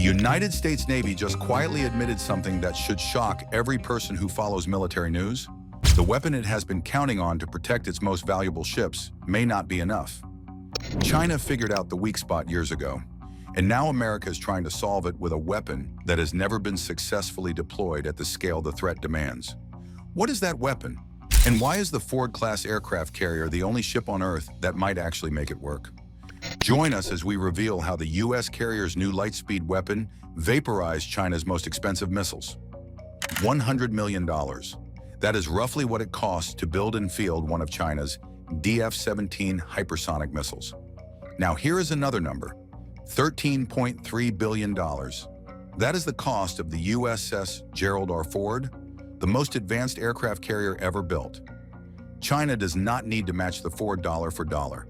The United States Navy just quietly admitted something that should shock every person who follows military news. The weapon it has been counting on to protect its most valuable ships may not be enough. China figured out the weak spot years ago, and now America is trying to solve it with a weapon that has never been successfully deployed at the scale the threat demands. What is that weapon? And why is the Ford-class aircraft carrier the only ship on Earth that might actually make it work? Join us as we reveal how the U.S. carrier's new light-speed weapon vaporized China's most expensive missiles. $100 million. That is roughly what it costs to build and field one of China's DF-17 hypersonic missiles. Now here is another number, $13.3 billion. That is the cost of the USS Gerald R. Ford, the most advanced aircraft carrier ever built. China does not need to match the Ford dollar for dollar.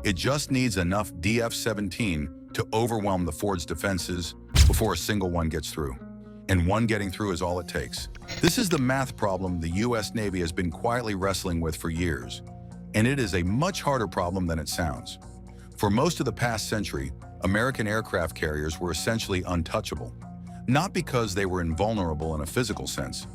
It just needs enough DF-17 to overwhelm the Ford's defenses before a single one gets through. And one getting through is all it takes. This is the math problem the U.S. Navy has been quietly wrestling with for years, and it is a much harder problem than it sounds. For most of the past century, American aircraft carriers were essentially untouchable, not because they were invulnerable in a physical sense,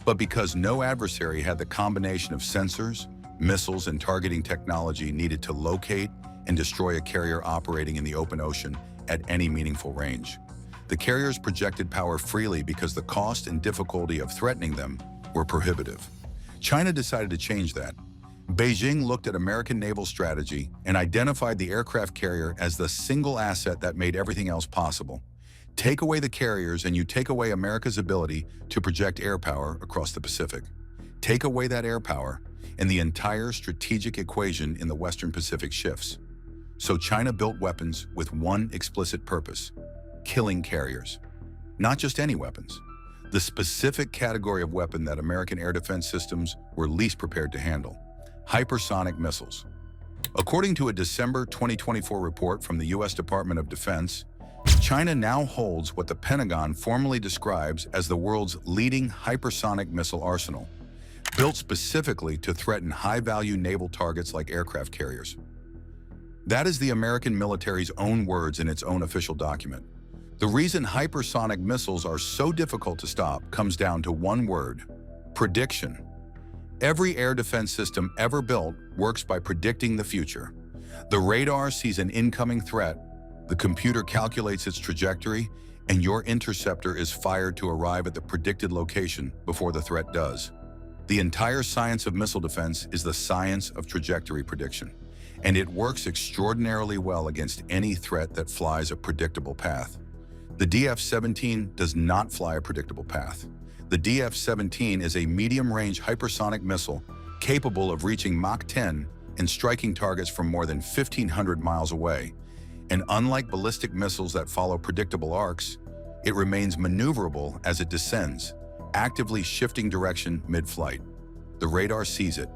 but because no adversary had the combination of sensors, missiles, and targeting technology needed to locate and destroy a carrier operating in the open ocean at any meaningful range. The carriers projected power freely because the cost and difficulty of threatening them were prohibitive. China decided to change that. Beijing looked at American naval strategy and identified the aircraft carrier as the single asset that made everything else possible. Take away the carriers and you take away America's ability to project air power across the Pacific. Take away that air power, and the entire strategic equation in the Western Pacific shifts. So China built weapons with one explicit purpose: killing carriers. Not just any weapons. The specific category of weapon that American air defense systems were least prepared to handle: hypersonic missiles. According to a December 2024 report from the U.S. Department of Defense, China now holds what the Pentagon formally describes as the world's leading hypersonic missile arsenal, built specifically to threaten high-value naval targets like aircraft carriers. That is the American military's own words in its own official document. The reason hypersonic missiles are so difficult to stop comes down to one word: prediction. Every air defense system ever built works by predicting the future. The radar sees an incoming threat, the computer calculates its trajectory, and your interceptor is fired to arrive at the predicted location before the threat does. The entire science of missile defense is the science of trajectory prediction, and it works extraordinarily well against any threat that flies a predictable path. The DF-17 does not fly a predictable path. The DF-17 is a medium-range hypersonic missile capable of reaching Mach 10 and striking targets from more than 1,500 miles away. And unlike ballistic missiles that follow predictable arcs, it remains maneuverable as it descends, actively shifting direction mid-flight. The radar sees it,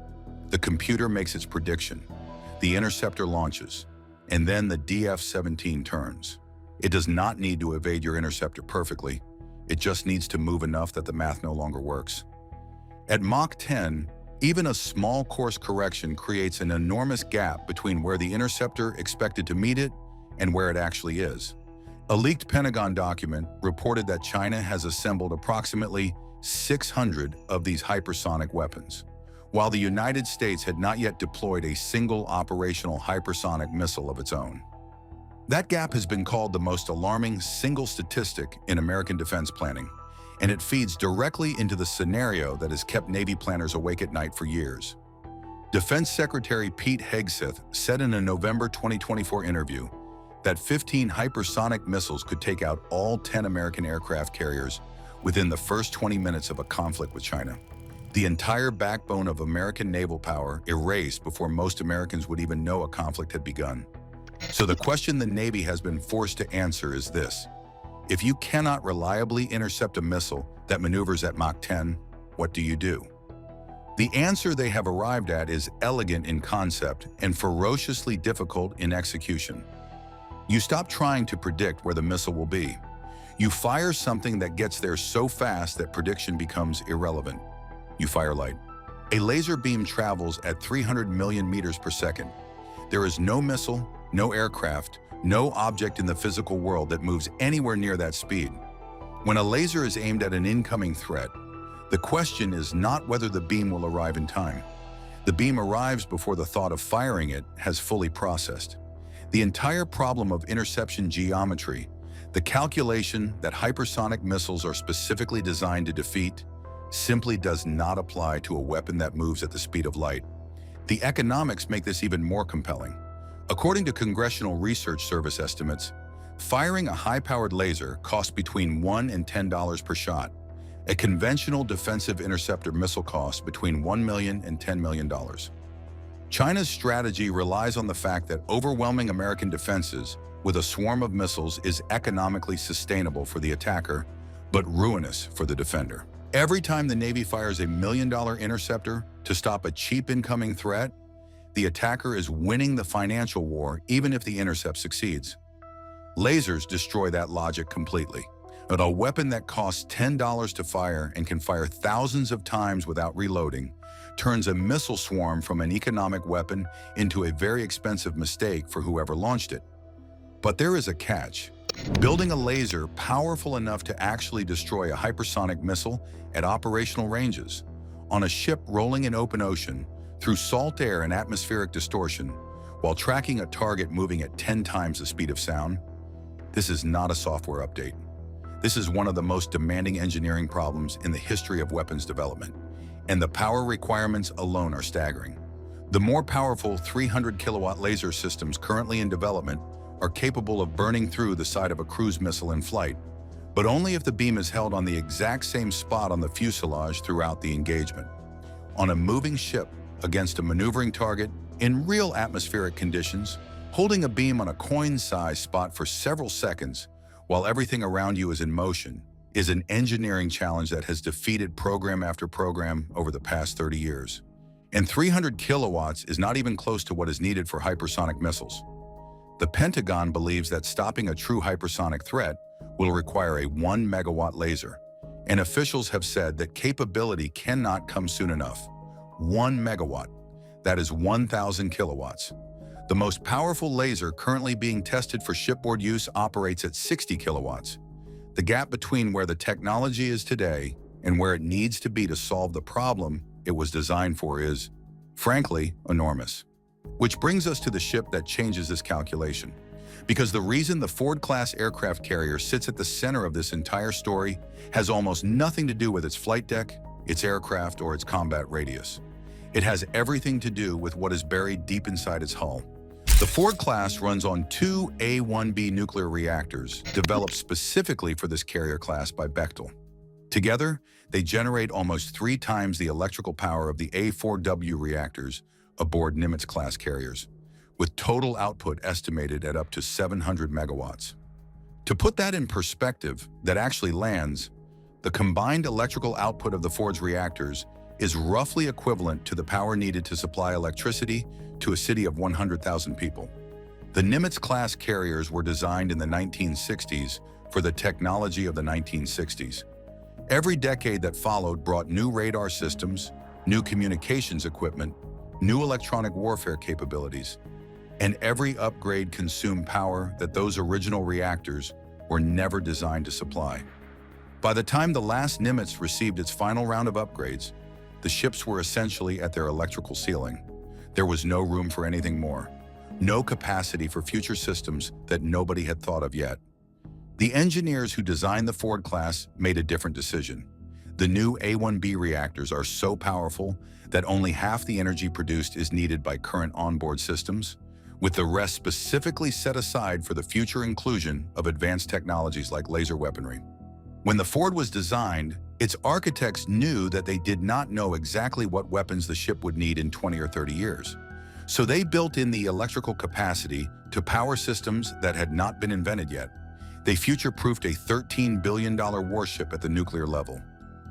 the computer makes its prediction, the interceptor launches, and then the DF-17 turns. It does not need to evade your interceptor perfectly, it just needs to move enough that the math no longer works. At Mach 10, even a small course correction creates an enormous gap between where the interceptor expected to meet it and where it actually is. A leaked Pentagon document reported that China has assembled approximately 600 of these hypersonic weapons, while the United States had not yet deployed a single operational hypersonic missile of its own. That gap has been called the most alarming single statistic in American defense planning, and it feeds directly into the scenario that has kept Navy planners awake at night for years. Defense Secretary Pete Hegseth said in a November 2024 interview that 15 hypersonic missiles could take out all 10 American aircraft carriers within the first 20 minutes of a conflict with China. The entire backbone of American naval power erased before most Americans would even know a conflict had begun. So the question the Navy has been forced to answer is this: if you cannot reliably intercept a missile that maneuvers at Mach 10, what do you do? The answer they have arrived at is elegant in concept and ferociously difficult in execution. You stop trying to predict where the missile will be. You fire something that gets there so fast that prediction becomes irrelevant. You fire light. A laser beam travels at 300 million meters per second. There is no missile, no aircraft, no object in the physical world that moves anywhere near that speed. When a laser is aimed at an incoming threat, the question is not whether the beam will arrive in time. The beam arrives before the thought of firing it has fully processed. The entire problem of interception geometry, the calculation that hypersonic missiles are specifically designed to defeat, simply does not apply to a weapon that moves at the speed of light. The economics make this even more compelling. According to Congressional Research Service estimates, firing a high-powered laser costs between $1 and $10 per shot. A conventional defensive interceptor missile costs between $1 million and $10 million. China's strategy relies on the fact that overwhelming American defenses with a swarm of missiles is economically sustainable for the attacker, but ruinous for the defender. Every time the Navy fires a $1 million interceptor to stop a cheap incoming threat, the attacker is winning the financial war even if the intercept succeeds. Lasers destroy that logic completely. But a weapon that costs $10 to fire and can fire thousands of times without reloading turns a missile swarm from an economic weapon into a very expensive mistake for whoever launched it. But there is a catch. Building a laser powerful enough to actually destroy a hypersonic missile at operational ranges, on a ship rolling in open ocean, through salt air and atmospheric distortion, while tracking a target moving at 10 times the speed of sound, this is not a software update. This is one of the most demanding engineering problems in the history of weapons development, and the power requirements alone are staggering. The more powerful 300 kilowatt laser systems currently in development are capable of burning through the side of a cruise missile in flight, but only if the beam is held on the exact same spot on the fuselage throughout the engagement. On a moving ship, against a maneuvering target, in real atmospheric conditions, holding a beam on a coin-sized spot for several seconds while everything around you is in motion is an engineering challenge that has defeated program after program over the past 30 years. And 300 kilowatts is not even close to what is needed for hypersonic missiles. The Pentagon believes that stopping a true hypersonic threat will require a 1 megawatt laser, and officials have said that capability cannot come soon enough. 1 megawatt, that is 1,000 kilowatts. The most powerful laser currently being tested for shipboard use operates at 60 kilowatts. The gap between where the technology is today and where it needs to be to solve the problem it was designed for is, frankly, enormous. Which brings us to the ship that changes this calculation. Because the reason the Ford-class aircraft carrier sits at the center of this entire story has almost nothing to do with its flight deck, its aircraft, or its combat radius. It has everything to do with what is buried deep inside its hull. The Ford class runs on 2 A-1B nuclear reactors developed specifically for this carrier class by Bechtel. Together, they generate almost 3 times the electrical power of the A-4W reactors aboard Nimitz-class carriers, with total output estimated at up to 700 megawatts. To put that in perspective, that actually lands, the combined electrical output of the Ford's reactors is roughly equivalent to the power needed to supply electricity to a city of 100,000 people. The Nimitz-class carriers were designed in the 1960s for the technology of the 1960s. Every decade that followed brought new radar systems, new communications equipment, new electronic warfare capabilities, and every upgrade consumed power that those original reactors were never designed to supply. By the time the last Nimitz received its final round of upgrades, the ships were essentially at their electrical ceiling. There was no room for anything more, no capacity for future systems that nobody had thought of yet. The engineers who designed the Ford class made a different decision. The new A-1B reactors are so powerful that only half the energy produced is needed by current onboard systems, with the rest specifically set aside for the future inclusion of advanced technologies like laser weaponry. When the Ford was designed, its architects knew that they did not know exactly what weapons the ship would need in 20 or 30 years. So they built in the electrical capacity to power systems that had not been invented yet. They future-proofed a $13 billion warship at the nuclear level.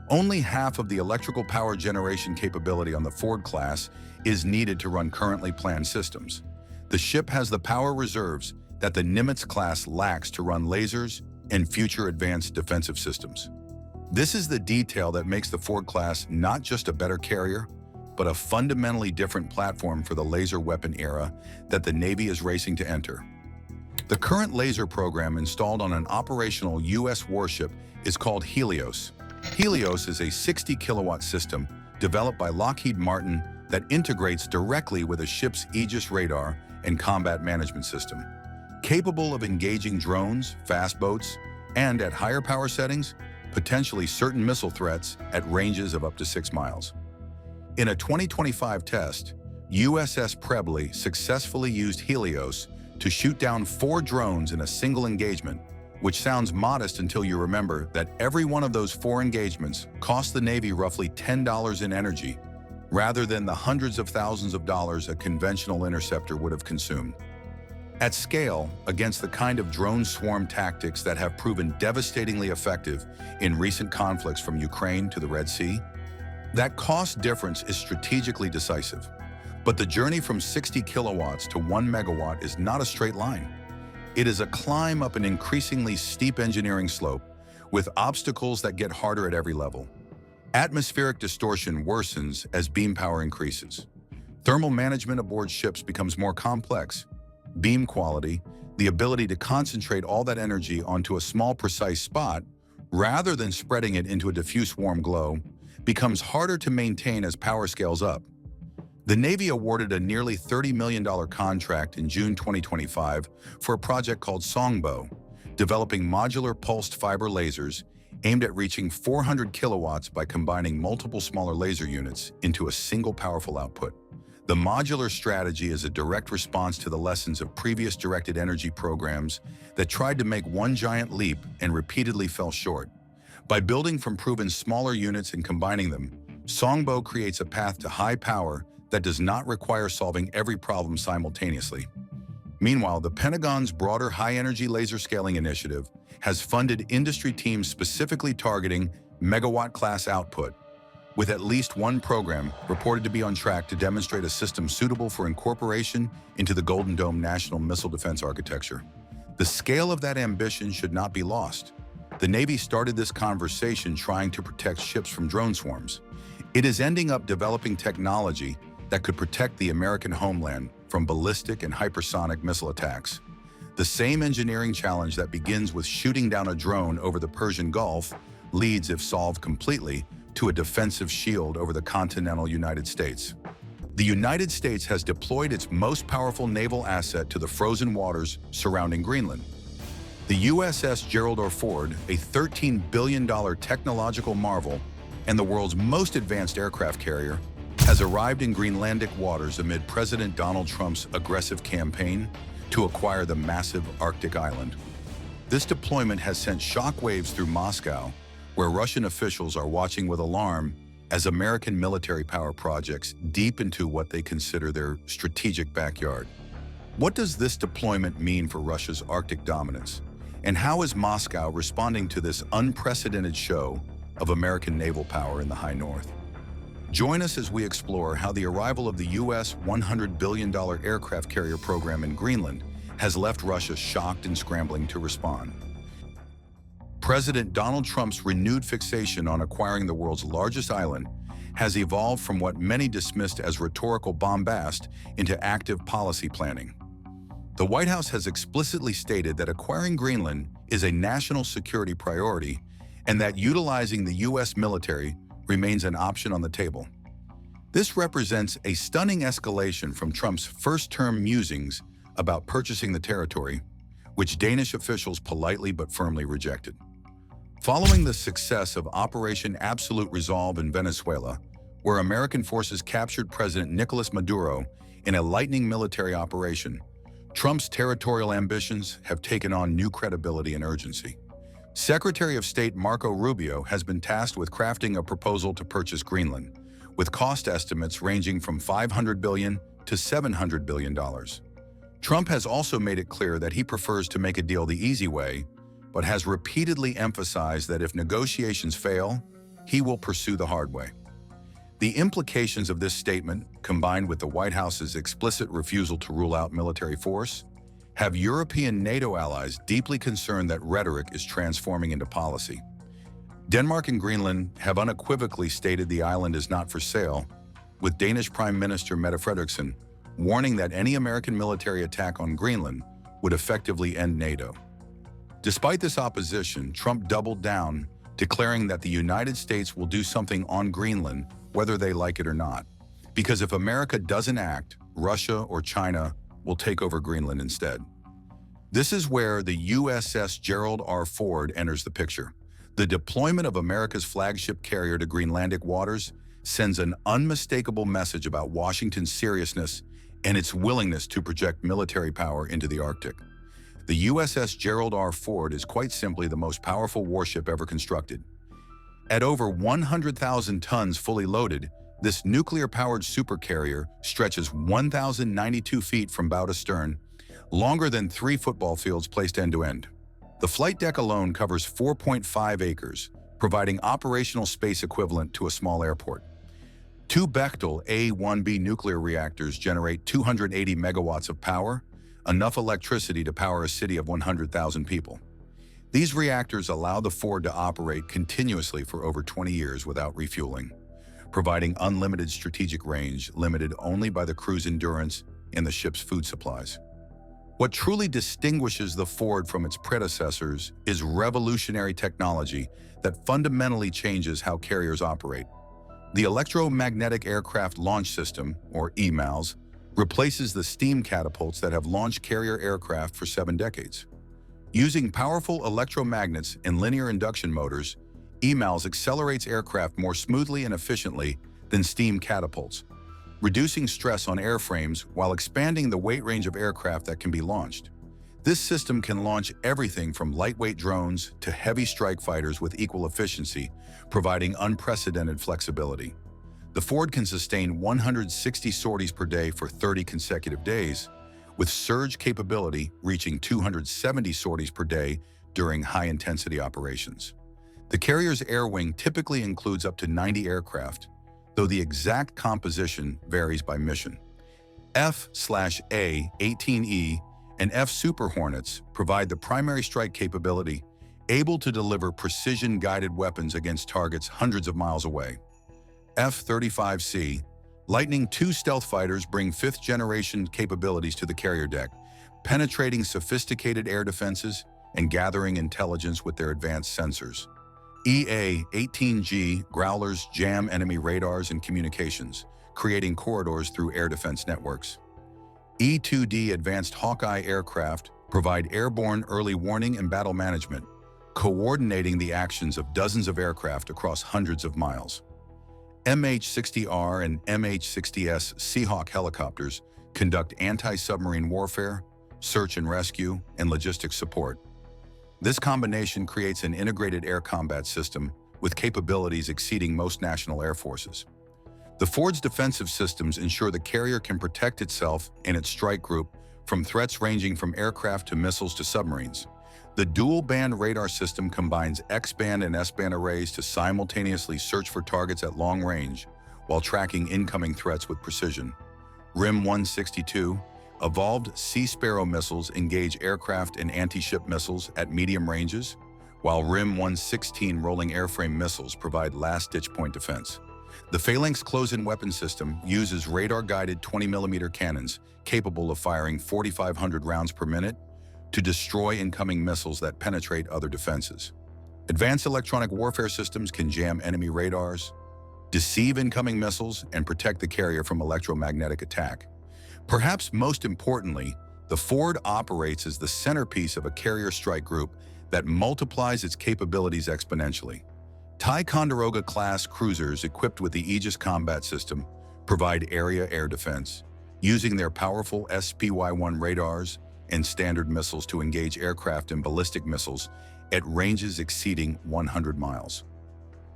Only half of the electrical power generation capability on the Ford class is needed to run currently planned systems. The ship has the power reserves that the Nimitz class lacks to run lasers and future advanced defensive systems. This is the detail that makes the Ford class not just a better carrier, but a fundamentally different platform for the laser weapon era that the Navy is racing to enter. The current laser program installed on an operational U.S. warship is called Helios. Helios is a 60-kilowatt system developed by Lockheed Martin that integrates directly with a ship's Aegis radar and combat management system. Capable of engaging drones, fast boats, and at higher power settings, potentially certain missile threats at ranges of up to 6 miles. In a 2025 test, USS Preble successfully used Helios to shoot down 4 drones in a single engagement, which sounds modest until you remember that every one of those 4 engagements cost the Navy roughly $10 in energy, rather than the hundreds of thousands of dollars a conventional interceptor would have consumed. At scale, against the kind of drone swarm tactics that have proven devastatingly effective in recent conflicts from Ukraine to the Red Sea, that cost difference is strategically decisive. But the journey from 60 kilowatts to 1 megawatt is not a straight line. It is a climb up an increasingly steep engineering slope with obstacles that get harder at every level. Atmospheric distortion worsens as beam power increases. Thermal management aboard ships becomes more complex. Beam quality, the ability to concentrate all that energy onto a small, precise spot, rather than spreading it into a diffuse warm glow, becomes harder to maintain as power scales up. The Navy awarded a nearly $30 million contract in June 2025 for a project called Songbo, developing modular pulsed fiber lasers aimed at reaching 400 kilowatts by combining multiple smaller laser units into a single powerful output. The modular strategy is a direct response to the lessons of previous directed energy programs that tried to make one giant leap and repeatedly fell short. By building from proven smaller units and combining them, Songbo creates a path to high power that does not require solving every problem simultaneously. Meanwhile, the Pentagon's broader high-energy laser scaling initiative has funded industry teams specifically targeting megawatt-class output, with at least one program reported to be on track to demonstrate a system suitable for incorporation into the Golden Dome National Missile Defense Architecture. The scale of that ambition should not be lost. The Navy started this conversation trying to protect ships from drone swarms. It is ending up developing technology that could protect the American homeland from ballistic and hypersonic missile attacks. The same engineering challenge that begins with shooting down a drone over the Persian Gulf leads, if solved completely, to a defensive shield over the continental United States. The United States has deployed its most powerful naval asset to the frozen waters surrounding Greenland. The USS Gerald R. Ford, a $13 billion technological marvel and the world's most advanced aircraft carrier, has arrived in Greenlandic waters amid President Donald Trump's aggressive campaign to acquire the massive Arctic island. This deployment has sent shockwaves through Moscow, where Russian officials are watching with alarm as American military power projects deep into what they consider their strategic backyard. What does this deployment mean for Russia's Arctic dominance? And how is Moscow responding to this unprecedented show of American naval power in the high north? Join us as we explore how the arrival of the U.S. $100 billion aircraft carrier program in Greenland has left Russia shocked and scrambling to respond. President Donald Trump's renewed fixation on acquiring the world's largest island has evolved from what many dismissed as rhetorical bombast into active policy planning. The White House has explicitly stated that acquiring Greenland is a national security priority and that utilizing the U.S. military remains an option on the table. This represents a stunning escalation from Trump's first-term musings about purchasing the territory, which Danish officials politely but firmly rejected. Following the success of Operation Absolute Resolve in Venezuela, where American forces captured President Nicolas Maduro in a lightning military operation, Trump's territorial ambitions have taken on new credibility and urgency. Secretary of State Marco Rubio has been tasked with crafting a proposal to purchase Greenland, with cost estimates ranging from $500 billion to $700 billion. Trump has also made it clear that he prefers to make a deal the easy way, but has repeatedly emphasized that if negotiations fail, he will pursue the hard way. The implications of this statement, combined with the White House's explicit refusal to rule out military force, have European NATO allies deeply concerned that rhetoric is transforming into policy. Denmark and Greenland have unequivocally stated the island is not for sale, with Danish Prime Minister Mette Frederiksen warning that any American military attack on Greenland would effectively end NATO. Despite this opposition, Trump doubled down, declaring that the United States will do something on Greenland, whether they like it or not. Because if America doesn't act, Russia or China will take over Greenland instead. This is where the USS Gerald R. Ford enters the picture. The deployment of America's flagship carrier to Greenlandic waters sends an unmistakable message about Washington's seriousness and its willingness to project military power into the Arctic. The USS Gerald R. Ford is quite simply the most powerful warship ever constructed. At over 100,000 tons fully loaded, this nuclear-powered supercarrier stretches 1,092 feet from bow to stern, longer than 3 football fields placed end-to-end. The flight deck alone covers 4.5 acres, providing operational space equivalent to a small airport. 2 Bechtel A-1B nuclear reactors generate 280 megawatts of power, enough electricity to power a city of 100,000 people. These reactors allow the Ford to operate continuously for over 20 years without refueling, providing unlimited strategic range limited only by the crew's endurance and the ship's food supplies. What truly distinguishes the Ford from its predecessors is revolutionary technology that fundamentally changes how carriers operate. The Electromagnetic Aircraft Launch System, or EMALS, replaces the steam catapults that have launched carrier aircraft for 7 decades. Using powerful electromagnets and linear induction motors, EMALS accelerates aircraft more smoothly and efficiently than steam catapults, reducing stress on airframes while expanding the weight range of aircraft that can be launched. This system can launch everything from lightweight drones to heavy strike fighters with equal efficiency, providing unprecedented flexibility. The Ford can sustain 160 sorties per day for 30 consecutive days, with surge capability reaching 270 sorties per day during high-intensity operations. The carrier's air wing typically includes up to 90 aircraft, though the exact composition varies by mission. F/A-18E and F Super Hornets provide the primary strike capability, able to deliver precision-guided weapons against targets hundreds of miles away. F-35C, Lightning II stealth fighters bring 5th-generation capabilities to the carrier deck, penetrating sophisticated air defenses and gathering intelligence with their advanced sensors. EA-18G Growlers jam enemy radars and communications, creating corridors through air defense networks. E-2D Advanced Hawkeye aircraft provide airborne early warning and battle management, coordinating the actions of dozens of aircraft across hundreds of miles. MH-60R and MH-60S Seahawk helicopters conduct anti-submarine warfare, search and rescue, and logistics support. This combination creates an integrated air combat system with capabilities exceeding most national air forces. The Ford's defensive systems ensure the carrier can protect itself and its strike group from threats ranging from aircraft to missiles to submarines. The dual-band radar system combines X-band and S-band arrays to simultaneously search for targets at long range while tracking incoming threats with precision. RIM-162 Evolved Sea Sparrow missiles engage aircraft and anti-ship missiles at medium ranges, while RIM-116 rolling airframe missiles provide last-ditch point defense. The Phalanx close-in weapon system uses radar-guided 20mm cannons capable of firing 4,500 rounds per minute to destroy incoming missiles that penetrate other defenses. Advanced electronic warfare systems can jam enemy radars, deceive incoming missiles, and protect the carrier from electromagnetic attack. Perhaps most importantly, the Ford operates as the centerpiece of a carrier strike group that multiplies its capabilities exponentially. Ticonderoga-class cruisers equipped with the Aegis combat system provide area air defense, using their powerful SPY-1 radars and standard missiles to engage aircraft and ballistic missiles at ranges exceeding 100 miles.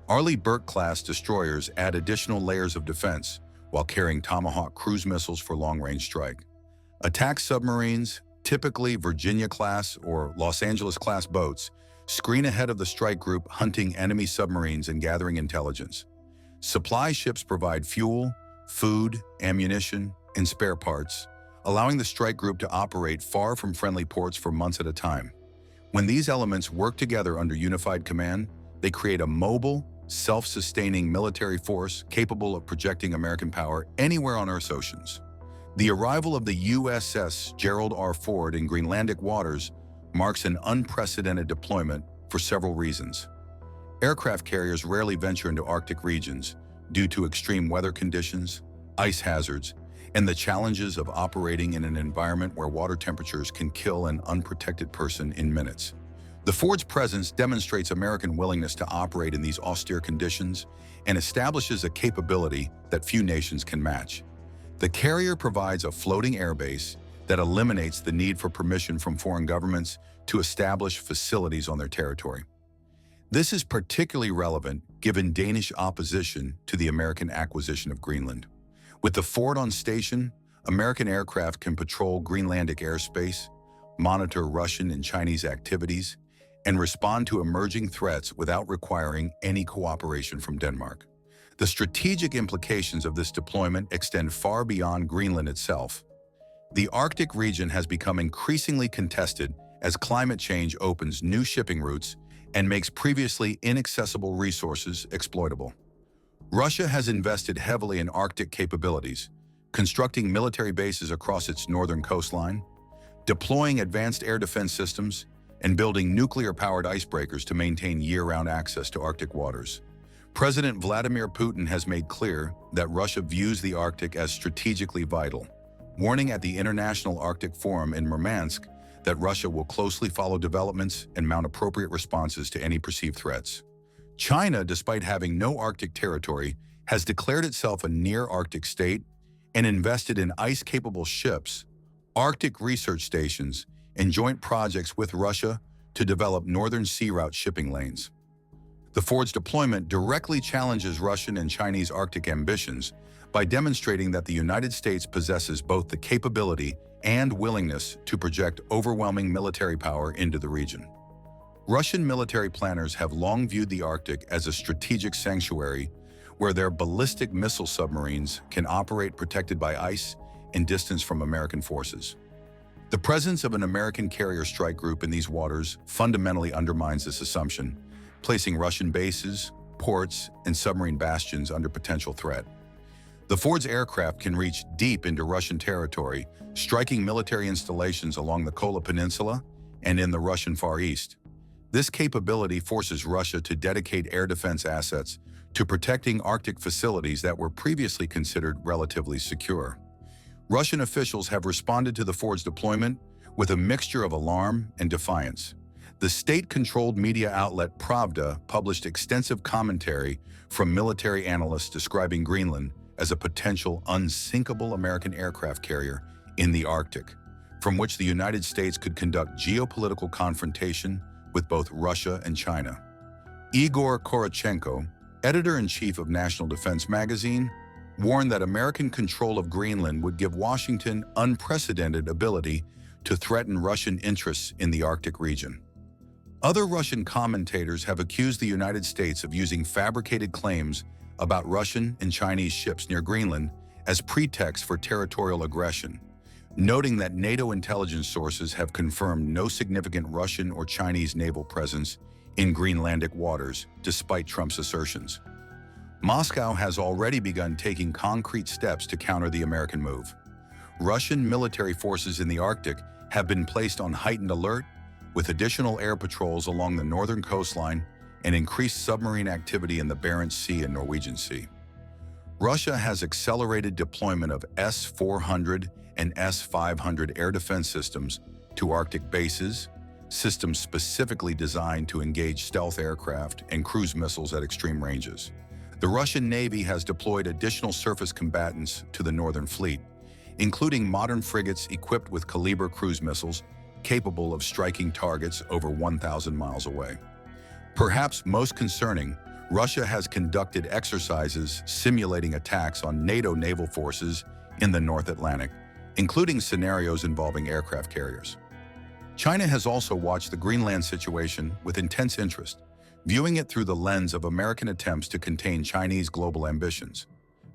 Arleigh Burke-class destroyers add additional layers of defense while carrying Tomahawk cruise missiles for long-range strike. Attack submarines, typically Virginia-class or Los Angeles-class boats, screen ahead of the strike group, hunting enemy submarines and gathering intelligence. Supply ships provide fuel, food, ammunition, and spare parts, allowing the strike group to operate far from friendly ports for months at a time. When these elements work together under unified command, they create a mobile, self-sustaining military force capable of projecting American power anywhere on Earth's oceans. The arrival of the USS Gerald R. Ford in Greenlandic waters marks an unprecedented deployment for several reasons. Aircraft carriers rarely venture into Arctic regions due to extreme weather conditions, ice hazards, and the challenges of operating in an environment where water temperatures can kill an unprotected person in minutes. The Ford's presence demonstrates American willingness to operate in these austere conditions and establishes a capability that few nations can match. The carrier provides a floating airbase that eliminates the need for permission from foreign governments to establish facilities on their territory. This is particularly relevant given Danish opposition to the American acquisition of Greenland. With the Ford on station, American aircraft can patrol Greenlandic airspace, monitor Russian and Chinese activities, and respond to emerging threats without requiring any cooperation from Denmark. The strategic implications of this deployment extend far beyond Greenland itself. The Arctic region has become increasingly contested as climate change opens new shipping routes and makes previously inaccessible resources exploitable. Russia has invested heavily in Arctic capabilities, constructing military bases across its northern coastline, deploying advanced air defense systems, and building nuclear-powered icebreakers to maintain year-round access to Arctic waters. President Vladimir Putin has made clear that Russia views the Arctic as strategically vital, warning at the International Arctic Forum in Murmansk that Russia will closely follow developments and mount appropriate responses to any perceived threats. China, despite having no Arctic territory, has declared itself a near-Arctic state and invested in ice-capable ships, Arctic research stations, and joint projects with Russia to develop northern sea route shipping lanes. The Ford's deployment directly challenges Russian and Chinese Arctic ambitions by demonstrating that the United States possesses both the capability and willingness to project overwhelming military power into the region. Russian military planners have long viewed the Arctic as a strategic sanctuary where their ballistic missile submarines can operate protected by ice and distance from American forces. The presence of an American carrier strike group in these waters fundamentally undermines this assumption, placing Russian bases, ports, and submarine bastions under potential threat. The Ford's aircraft can reach deep into Russian territory, striking military installations along the Kola Peninsula and in the Russian Far East. This capability forces Russia to dedicate air defense assets to protecting Arctic facilities that were previously considered relatively secure. Russian officials have responded to the Ford's deployment with a mixture of alarm and defiance. The state-controlled media outlet Pravda published extensive commentary from military analysts describing Greenland as a potential unsinkable American aircraft carrier in the Arctic, from which the United States could conduct geopolitical confrontation with both Russia and China. Igor Korochenko, editor-in-chief of National Defense magazine, warned that American control of Greenland would give Washington unprecedented ability to threaten Russian interests in the Arctic region. Other Russian commentators have accused the United States of using fabricated claims about Russian and Chinese ships near Greenland as pretext for territorial aggression, noting that NATO intelligence sources have confirmed no significant Russian or Chinese naval presence in Greenlandic waters, despite Trump's assertions. Moscow has already begun taking concrete steps to counter the American move. Russian military forces in the Arctic have been placed on heightened alert, with additional air patrols along the northern coastline and increased submarine activity in the Barents Sea and Norwegian Sea. Russia has accelerated deployment of S-400 and S-500 air defense systems to Arctic bases, systems specifically designed to engage stealth aircraft and cruise missiles at extreme ranges. The Russian Navy has deployed additional surface combatants to the Northern Fleet, including modern frigates equipped with Kaliber cruise missiles capable of striking targets over 1,000 miles away. Perhaps most concerning, Russia has conducted exercises simulating attacks on NATO naval forces in the North Atlantic, including scenarios involving aircraft carriers. China has also watched the Greenland situation with intense interest, viewing it through the lens of American attempts to contain Chinese global ambitions.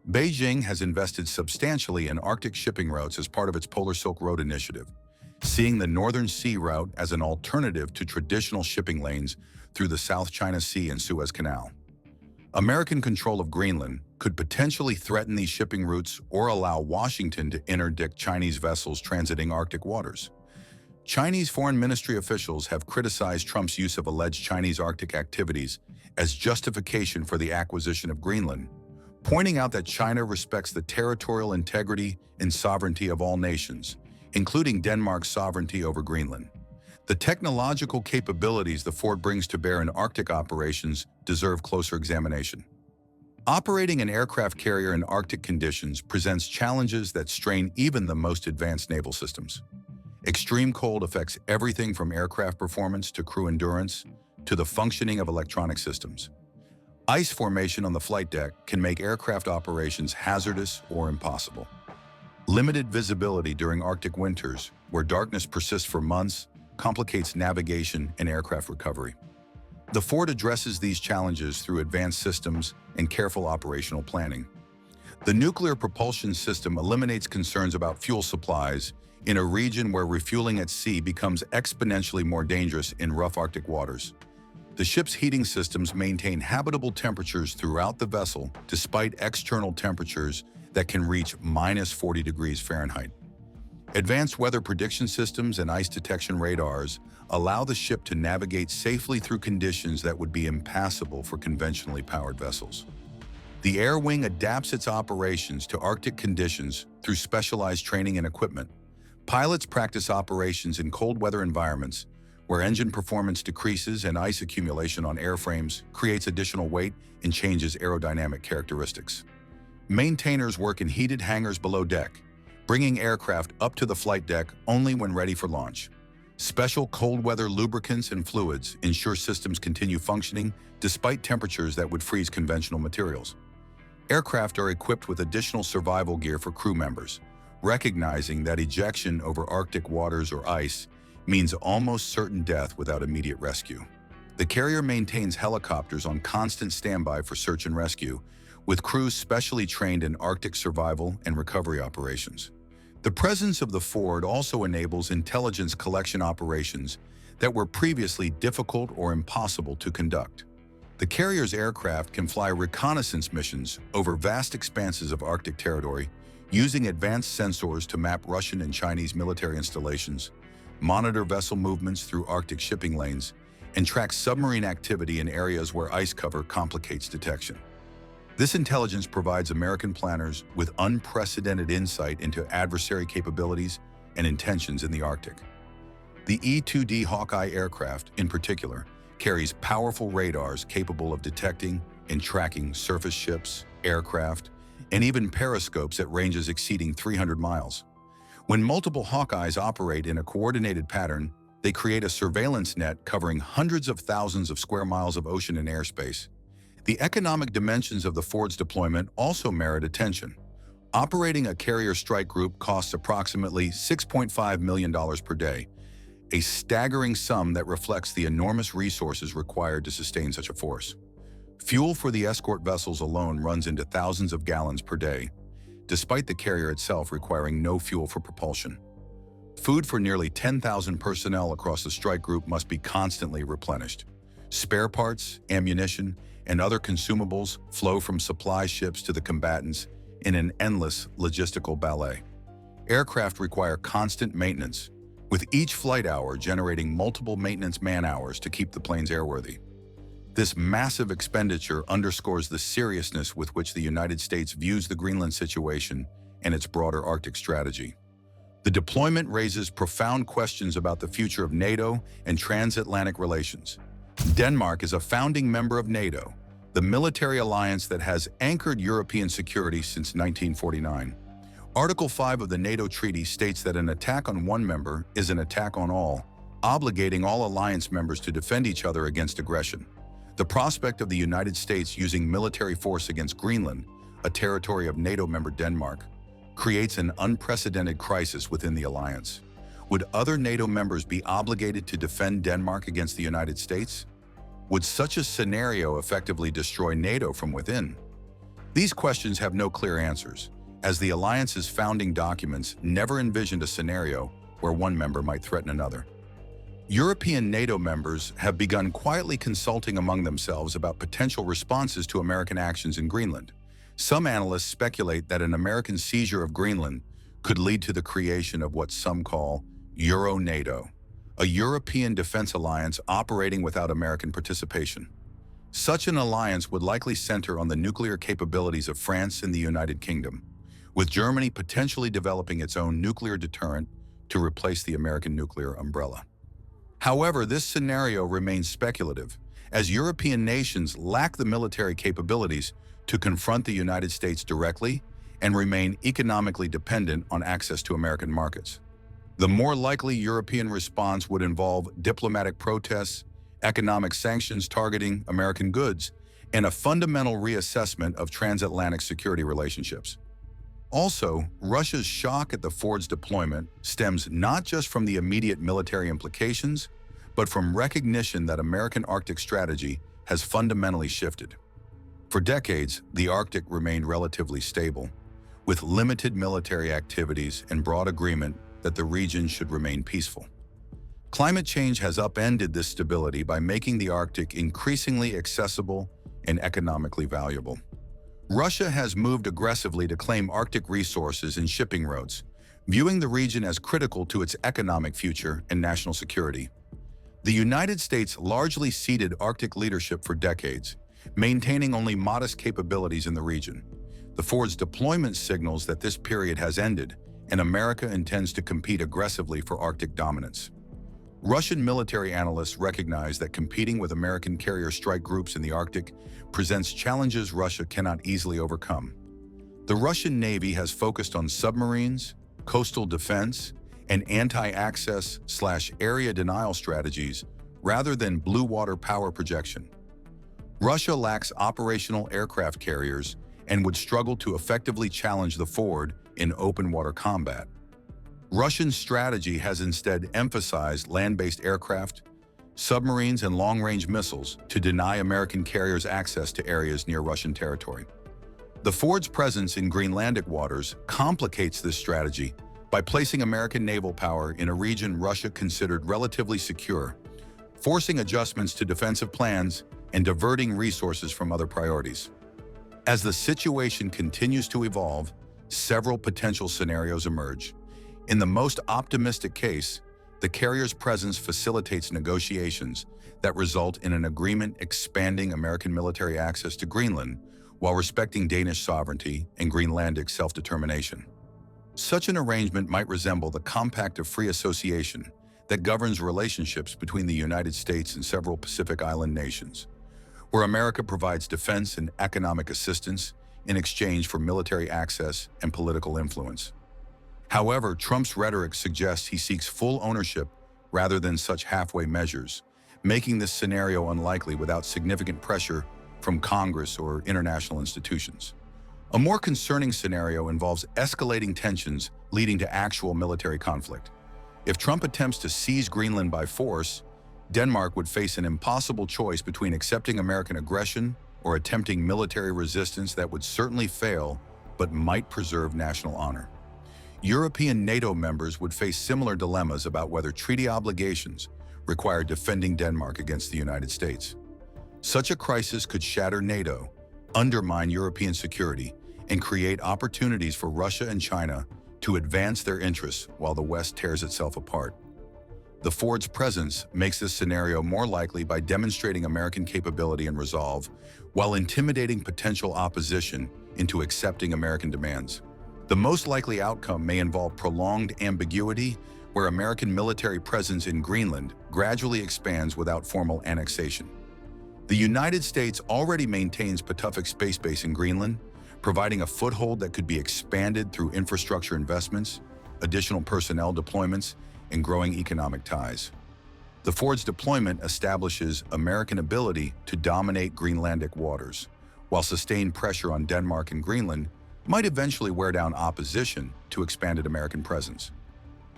Beijing has invested substantially in Arctic shipping routes as part of its Polar Silk Road initiative, seeing the Northern Sea route as an alternative to traditional shipping lanes through the South China Sea and Suez Canal. American control of Greenland could potentially threaten these shipping routes or allow Washington to interdict Chinese vessels transiting Arctic waters. Chinese foreign ministry officials have criticized Trump's use of alleged Chinese Arctic activities as justification for the acquisition of Greenland, pointing out that China respects the territorial integrity and sovereignty of all nations, including Denmark's sovereignty over Greenland. The technological capabilities the Ford brings to bear in Arctic operations deserve closer examination. Operating an aircraft carrier in Arctic conditions presents challenges that strain even the most advanced naval systems. Extreme cold affects everything from aircraft performance to crew endurance to the functioning of electronic systems. Ice formation on the flight deck can make aircraft operations hazardous or impossible. Limited visibility during Arctic winters, where darkness persists for months, complicates navigation and aircraft recovery. The Ford addresses these challenges through advanced systems and careful operational planning. The nuclear propulsion system eliminates concerns about fuel supplies in a region where refueling at sea becomes exponentially more dangerous in rough Arctic waters. The ship's heating systems maintain habitable temperatures throughout the vessel despite external temperatures that can reach -40 degrees Fahrenheit. Advanced weather prediction systems and ice detection radars allow the ship to navigate safely through conditions that would be impassable for conventionally powered vessels. The air wing adapts its operations to Arctic conditions through specialized training and equipment. Pilots practice operations in cold weather environments where engine performance decreases and ice accumulation on airframes creates additional weight and changes aerodynamic characteristics. Maintainers work in heated hangars below deck, bringing aircraft up to the flight deck only when ready for launch. Special cold weather lubricants and fluids ensure systems continue functioning despite temperatures that would freeze conventional materials. Aircraft are equipped with additional survival gear for crew members, recognizing that ejection over Arctic waters or ice means almost certain death without immediate rescue. The carrier maintains helicopters on constant standby for search and rescue, with crews specially trained in Arctic survival and recovery operations. The presence of the Ford also enables intelligence collection operations that were previously difficult or impossible to conduct. The carrier's aircraft can fly reconnaissance missions over vast expanses of Arctic territory, using advanced sensors to map Russian and Chinese military installations, monitor vessel movements through Arctic shipping lanes, and track submarine activity in areas where ice cover complicates detection. This intelligence provides American planners with unprecedented insight into adversary capabilities and intentions in the Arctic. The E-2D Hawkeye aircraft, in particular, carries powerful radars capable of detecting and tracking surface ships, aircraft, and even periscopes at ranges exceeding 300 miles. When multiple Hawkeyes operate in a coordinated pattern, they create a surveillance net covering hundreds of thousands of square miles of ocean and airspace. The economic dimensions of the Ford's deployment also merit attention. Operating a carrier strike group costs approximately $6.5 million per day, a staggering sum that reflects the enormous resources required to sustain such a force. Fuel for the escort vessels alone runs into thousands of gallons per day, despite the carrier itself requiring no fuel for propulsion. Food for nearly 10,000 personnel across the strike group must be constantly replenished. Spare parts, ammunition, and other consumables flow from supply ships to the combatants in an endless logistical ballet. Aircraft require constant maintenance, with each flight hour generating multiple maintenance man-hours to keep the planes airworthy. This massive expenditure underscores the seriousness with which the United States views the Greenland situation and its broader Arctic strategy. The deployment raises profound questions about the future of NATO and transatlantic relations. Denmark is a founding member of NATO, the military alliance that has anchored European security since 1949. Article 5 of the NATO Treaty states that an attack on one member is an attack on all, obligating all alliance members to defend each other against aggression. The prospect of the United States using military force against Greenland, a territory of NATO member Denmark, creates an unprecedented crisis within the alliance. Would other NATO members be obligated to defend Denmark against the United States? Would such a scenario effectively destroy NATO from within? These questions have no clear answers, as the alliance's founding documents never envisioned a scenario where one member might threaten another. European NATO members have begun quietly consulting among themselves about potential responses to American actions in Greenland. Some analysts speculate that an American seizure of Greenland could lead to the creation of what some call Euro-NATO, a European defense alliance operating without American participation. Such an alliance would likely center on the nuclear capabilities of France and the United Kingdom, with Germany potentially developing its own nuclear deterrent to replace the American nuclear umbrella. However, this scenario remains speculative, as European nations lack the military capabilities to confront the United States directly and remain economically dependent on access to American markets. The more likely European response would involve diplomatic protests, economic sanctions targeting American goods, and a fundamental reassessment of transatlantic security relationships. Also, Russia's shock at the Ford's deployment stems not just from the immediate military implications, but from recognition that American Arctic strategy has fundamentally shifted. For decades, the Arctic remained relatively stable, with limited military activities and broad agreement that the region should remain peaceful. Climate change has upended this stability by making the Arctic increasingly accessible and economically valuable. Russia has moved aggressively to claim Arctic resources and shipping routes, viewing the region as critical to its economic future and national security. The United States largely ceded Arctic leadership for decades, maintaining only modest capabilities in the region. The Ford's deployment signals that this period has ended, and America intends to compete aggressively for Arctic dominance. Russian military analysts recognize that competing with American carrier strike groups in the Arctic presents challenges Russia cannot easily overcome. The Russian Navy has focused on submarines, coastal defense, and anti-access/area denial strategies rather than blue water power projection. Russia lacks operational aircraft carriers and would struggle to effectively challenge the Ford in open water combat. Russian strategy has instead emphasized land-based aircraft, submarines, and long-range missiles to deny American carriers access to areas near Russian territory. The Ford's presence in Greenlandic waters complicates this strategy by placing American naval power in a region Russia considered relatively secure, forcing adjustments to defensive plans and diverting resources from other priorities. As the situation continues to evolve, several potential scenarios emerge. In the most optimistic case, the carrier's presence facilitates negotiations that result in an agreement expanding American military access to Greenland while respecting Danish sovereignty and Greenlandic self-determination. Such an arrangement might resemble the Compact of Free Association that governs relationships between the United States and several Pacific Island nations, where America provides defense and economic assistance in exchange for military access and political influence. However, Trump's rhetoric suggests he seeks full ownership rather than such halfway measures, making this scenario unlikely without significant pressure from Congress or international institutions. A more concerning scenario involves escalating tensions leading to actual military conflict. If Trump attempts to seize Greenland by force, Denmark would face an impossible choice between accepting American aggression or attempting military resistance that would certainly fail but might preserve national honor. European NATO members would face similar dilemmas about whether treaty obligations require defending Denmark against the United States. Such a crisis could shatter NATO, undermine European security, and create opportunities for Russia and China to advance their interests while the West tears itself apart. The Ford's presence makes this scenario more likely by demonstrating American capability and resolve, while intimidating potential opposition into accepting American demands. The most likely outcome may involve prolonged ambiguity, where American military presence in Greenland gradually expands without formal annexation. The United States already maintains Patuxent Space Base in Greenland, providing a foothold that could be expanded through infrastructure investments, additional personnel deployments, and growing economic ties. The Ford's deployment establishes American ability to dominate Greenlandic waters, while sustained pressure on Denmark and Greenland might eventually wear down opposition to expanded American presence.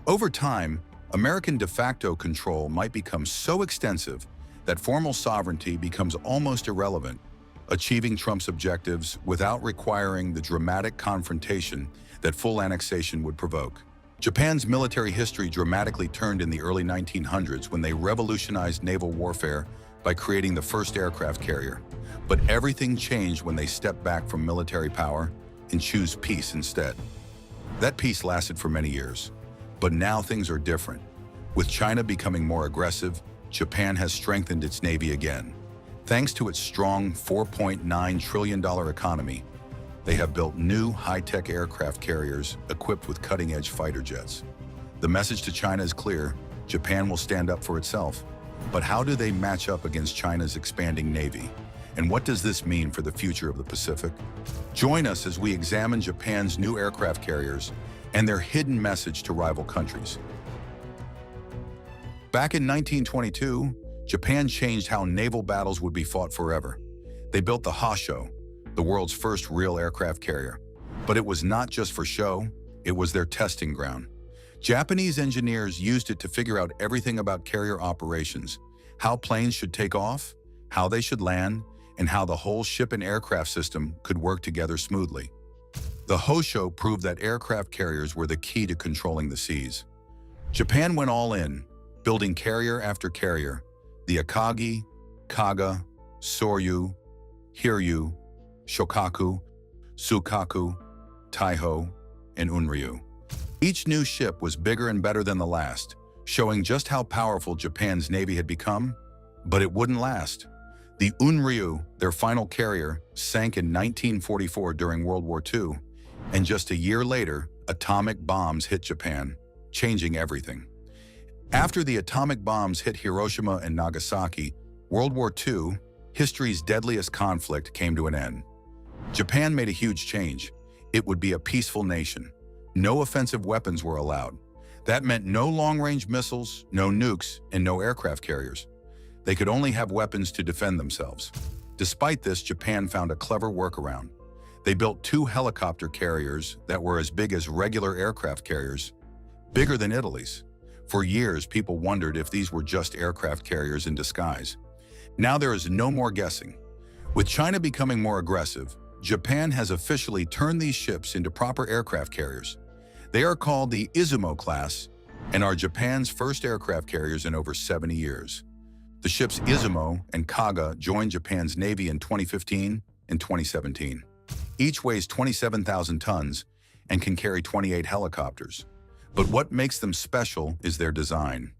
Over time, American de facto control might become so extensive that formal sovereignty becomes almost irrelevant, achieving Trump's objectives without requiring the dramatic confrontation that full annexation would provoke. Japan's military history dramatically turned in the early 1900s when they revolutionized naval warfare by creating the first aircraft carrier. But everything changed when they stepped back from military power and chose peace instead. That peace lasted for many years. But now things are different. With China becoming more aggressive, Japan has strengthened its navy again. Thanks to its strong $4.9 trillion economy, they have built new high-tech aircraft carriers equipped with cutting-edge fighter jets. The message to China is clear: Japan will stand up for itself. But how do they match up against China's expanding navy? And what does this mean for the future of the Pacific? Join us as we examine Japan's new aircraft carriers and their hidden message to rival countries. Back in 1922, Japan changed how naval battles would be fought forever. They built the Hosho, the world's first real aircraft carrier. But it was not just for show, it was their testing ground. Japanese engineers used it to figure out everything about carrier operations: how planes should take off, how they should land, and how the whole ship and aircraft system could work together smoothly. The Hosho proved that aircraft carriers were the key to controlling the seas. Japan went all in, building carrier after carrier: the Akagi, Kaga, Soryu, Hiryu, Shokaku, Sukaku, Taiho, and Unryu. Each new ship was bigger and better than the last, showing just how powerful Japan's navy had become. But it wouldn't last. The Unryu, their final carrier, sank in 1944 during World War II, and just a year later, atomic bombs hit Japan, changing everything. After the atomic bombs hit Hiroshima and Nagasaki, World War II, history's deadliest conflict, came to an end. Japan made a huge change. It would be a peaceful nation. No offensive weapons were allowed. That meant no long-range missiles, no nukes, and no aircraft carriers. They could only have weapons to defend themselves. Despite this, Japan found a clever workaround. They built 2 helicopter carriers that were as big as regular aircraft carriers, bigger than Italy's. For years, people wondered if these were just aircraft carriers in disguise. Now there is no more guessing. With China becoming more aggressive, Japan has officially turned these ships into proper aircraft carriers. They are called the Izumo class and are Japan's first aircraft carriers in over 70 years. The ships Izumo and Kaga joined Japan's navy in 2015 and 2017. Each weighs 27,000 tons and can carry 28 helicopters. But what makes them special is their design.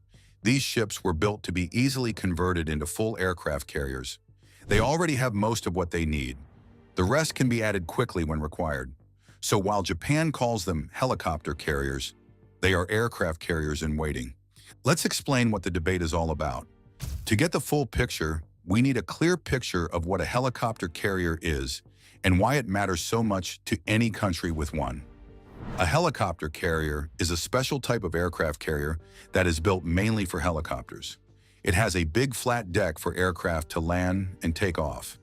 These ships were built to be easily converted into full aircraft carriers. They already have most of what they need. The rest can be added quickly when required. So while Japan calls them helicopter carriers, they are aircraft carriers in waiting. Let's explain what the debate is all about. To get the full picture, we need a clear picture of what a helicopter carrier is and why it matters so much to any country with one. A helicopter carrier is a special type of aircraft carrier that is built mainly for helicopters. It has a big flat deck for aircraft to land and take off.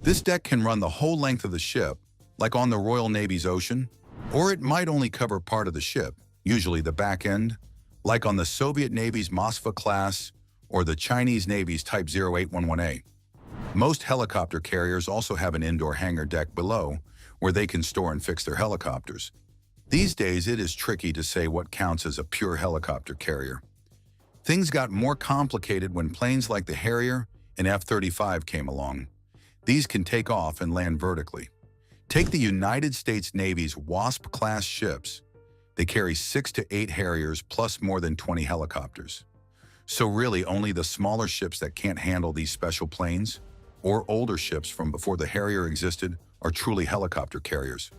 This deck can run the whole length of the ship, like on the Royal Navy's Ocean, or it might only cover part of the ship, usually the back end, like on the Soviet Navy's Moskva class or the Chinese Navy's Type 0811A. Most helicopter carriers also have an indoor hangar deck below where they can store and fix their helicopters. These days, it is tricky to say what counts as a pure helicopter carrier. Things got more complicated when planes like the Harrier and F-35 came along. These can take off and land vertically. Take the United States Navy's Wasp-class ships. They carry 6 to 8 Harriers plus more than 20 helicopters. So really, only the smaller ships that can't handle these special planes, or older ships from before the Harrier existed, are truly helicopter carriers.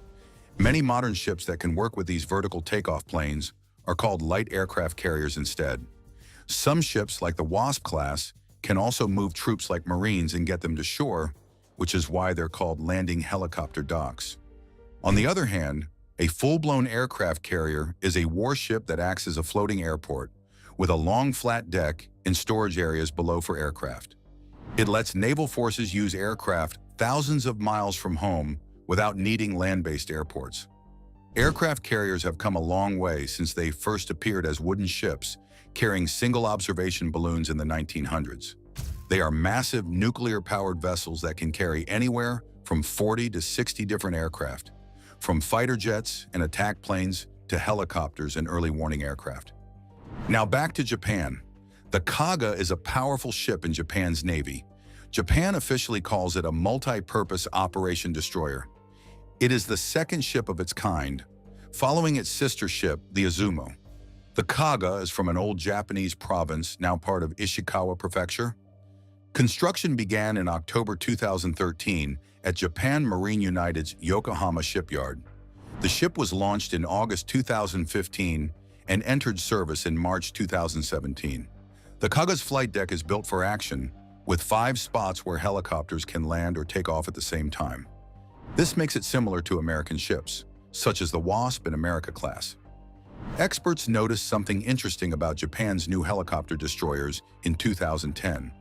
Many modern ships that can work with these vertical takeoff planes are called light aircraft carriers instead. Some ships, like the Wasp class, can also move troops like Marines and get them to shore, which is why they're called landing helicopter docks. On the other hand, a full-blown aircraft carrier is a warship that acts as a floating airport, with a long flat deck and storage areas below for aircraft. It lets naval forces use aircraft thousands of miles from home without needing land-based airports. Aircraft carriers have come a long way since they first appeared as wooden ships carrying single observation balloons in the 1900s. They are massive nuclear-powered vessels that can carry anywhere from 40 to 60 different aircraft, from fighter jets and attack planes to helicopters and early warning aircraft. Now back to Japan. The Kaga is a powerful ship in Japan's Navy. Japan officially calls it a multi-purpose operation destroyer. It is the second ship of its kind, following its sister ship, the Izumo. The Kaga is from an old Japanese province, now part of Ishikawa Prefecture. Construction began in October 2013 at Japan Marine United's Yokohama shipyard. The ship was launched in August 2015 and entered service in March 2017. The Kaga's flight deck is built for action, with 5 spots where helicopters can land or take off at the same time. This makes it similar to American ships, such as the Wasp and America class. Experts noticed something interesting about Japan's new helicopter destroyers in 2010.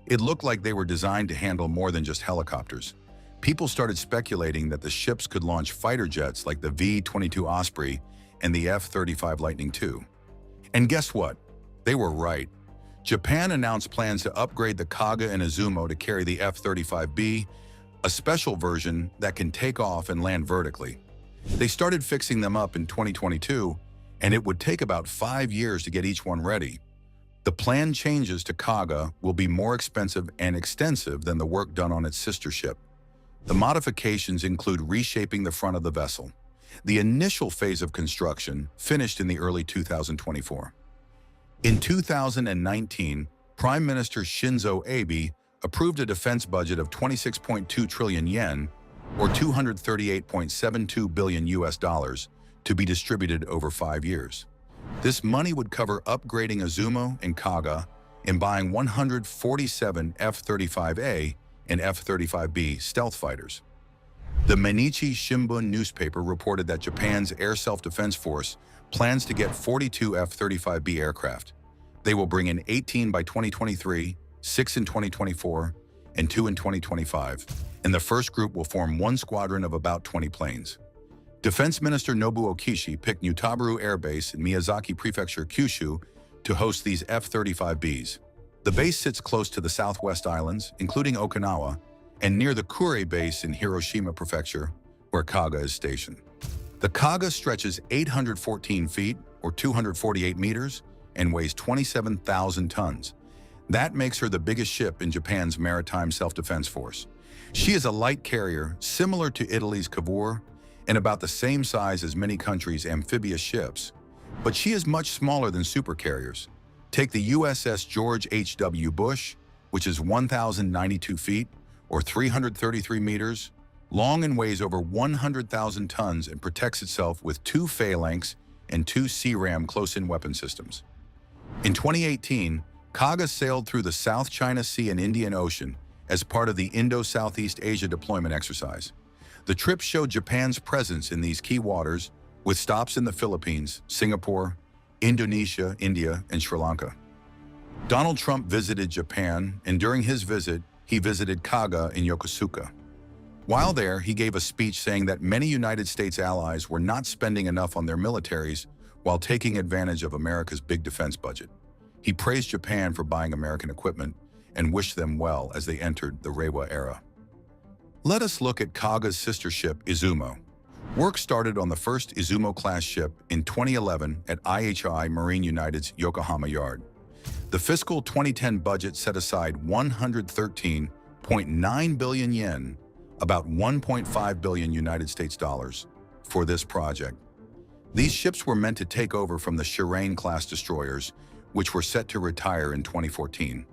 It looked like they were designed to handle more than just helicopters. People started speculating that the ships could launch fighter jets like the V-22 Osprey and the F-35 Lightning II. And guess what? They were right. Japan announced plans to upgrade the Kaga and Izumo to carry the F-35B, a special version that can take off and land vertically. They started fixing them up in 2022, and it would take about 5 years to get each one ready. The planned changes to Kaga will be more expensive and extensive than the work done on its sister ship. The modifications include reshaping the front of the vessel. The initial phase of construction finished in the early 2024. In 2019, Prime Minister Shinzo Abe approved a defense budget of 26.2 trillion yen, or $238.72 billion to be distributed over 5 years. This money would cover upgrading Izumo and Kaga and buying 147 F-35A and F-35B stealth fighters. The Mainichi Shimbun newspaper reported that Japan's Air Self-Defense Force plans to get 42 F-35B aircraft. They will bring in 18 by 2023, 6 in 2024, and 2 in 2025, and the first group will form one squadron of about 20 planes. Defense Minister Nobuo Kishi picked Nutabaru Air Base in Miyazaki Prefecture, Kyushu, to host these F-35Bs. The base sits close to the Southwest Islands, including Okinawa, and near the Kure Base in Hiroshima Prefecture, where Kaga is stationed. The Kaga stretches 814 feet, or 248 meters, and weighs 27,000 tons. That makes her the biggest ship in Japan's maritime self-defense force. She is a light carrier similar to Italy's Cavour and about the same size as many countries' amphibious ships, but she is much smaller than supercarriers. Take the USS George H.W. Bush, which is 1,092 feet, or 333 meters, long and weighs over 100,000 tons and protects itself with 2 phalanx and 2 CRAM close-in weapon systems. In 2018, Kaga sailed through the South China Sea and Indian Ocean as part of the Indo-Southeast Asia deployment exercise. The trip showed Japan's presence in these key waters, with stops in the Philippines, Singapore, Indonesia, India, and Sri Lanka. Donald Trump visited Japan, and during his visit, he visited Kaga in Yokosuka. While there, he gave a speech saying that many United States allies were not spending enough on their militaries while taking advantage of America's big defense budget. He praised Japan for buying American equipment and wished them well as they entered the Reiwa era. Let us look at Kaga's sister ship, Izumo. Work started on the first Izumo-class ship in 2011 at IHI Marine United's Yokohama yard. The fiscal 2010 budget set aside 113.9 billion yen, about 1.5 billion United States dollars, for this project. These ships were meant to take over from the Shirane-class destroyers, which were set to retire in 2014.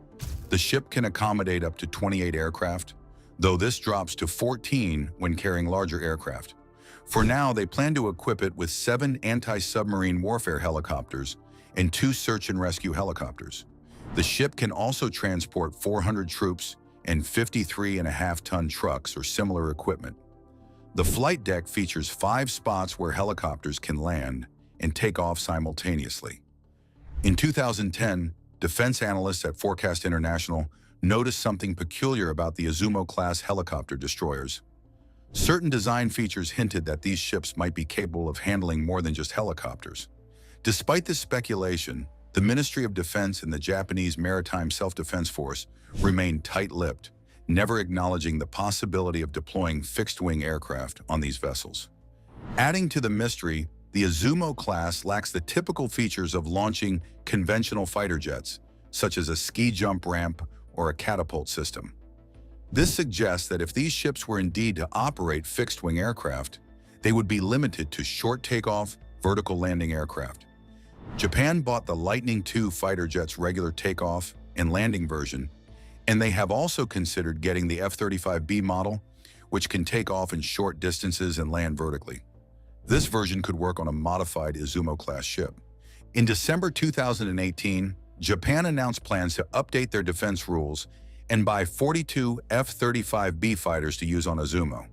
The ship can accommodate up to 28 aircraft, though this drops to 14 when carrying larger aircraft. For now, they plan to equip it with 7 anti-submarine warfare helicopters and 2 search and rescue helicopters. The ship can also transport 400 troops and 53.5-ton trucks or similar equipment. The flight deck features 5 spots where helicopters can land and take off simultaneously. In 2010, defense analysts at Forecast International noticed something peculiar about the Izumo-class helicopter destroyers. Certain design features hinted that these ships might be capable of handling more than just helicopters. Despite this speculation, the Ministry of Defense and the Japanese Maritime Self-Defense Force remained tight-lipped, never acknowledging the possibility of deploying fixed-wing aircraft on these vessels. Adding to the mystery, The Izumo class lacks the typical features of launching conventional fighter jets, such as a ski jump ramp or a catapult system. This suggests that if these ships were indeed to operate fixed-wing aircraft, they would be limited to short takeoff, vertical landing aircraft. Japan bought the Lightning II fighter jet's regular takeoff and landing version, and they have also considered getting the F-35B model, which can take off in short distances and land vertically. This version could work on a modified Izumo-class ship. In December 2018, Japan announced plans to update their defense rules and buy 42 F-35B fighters to use on Izumo.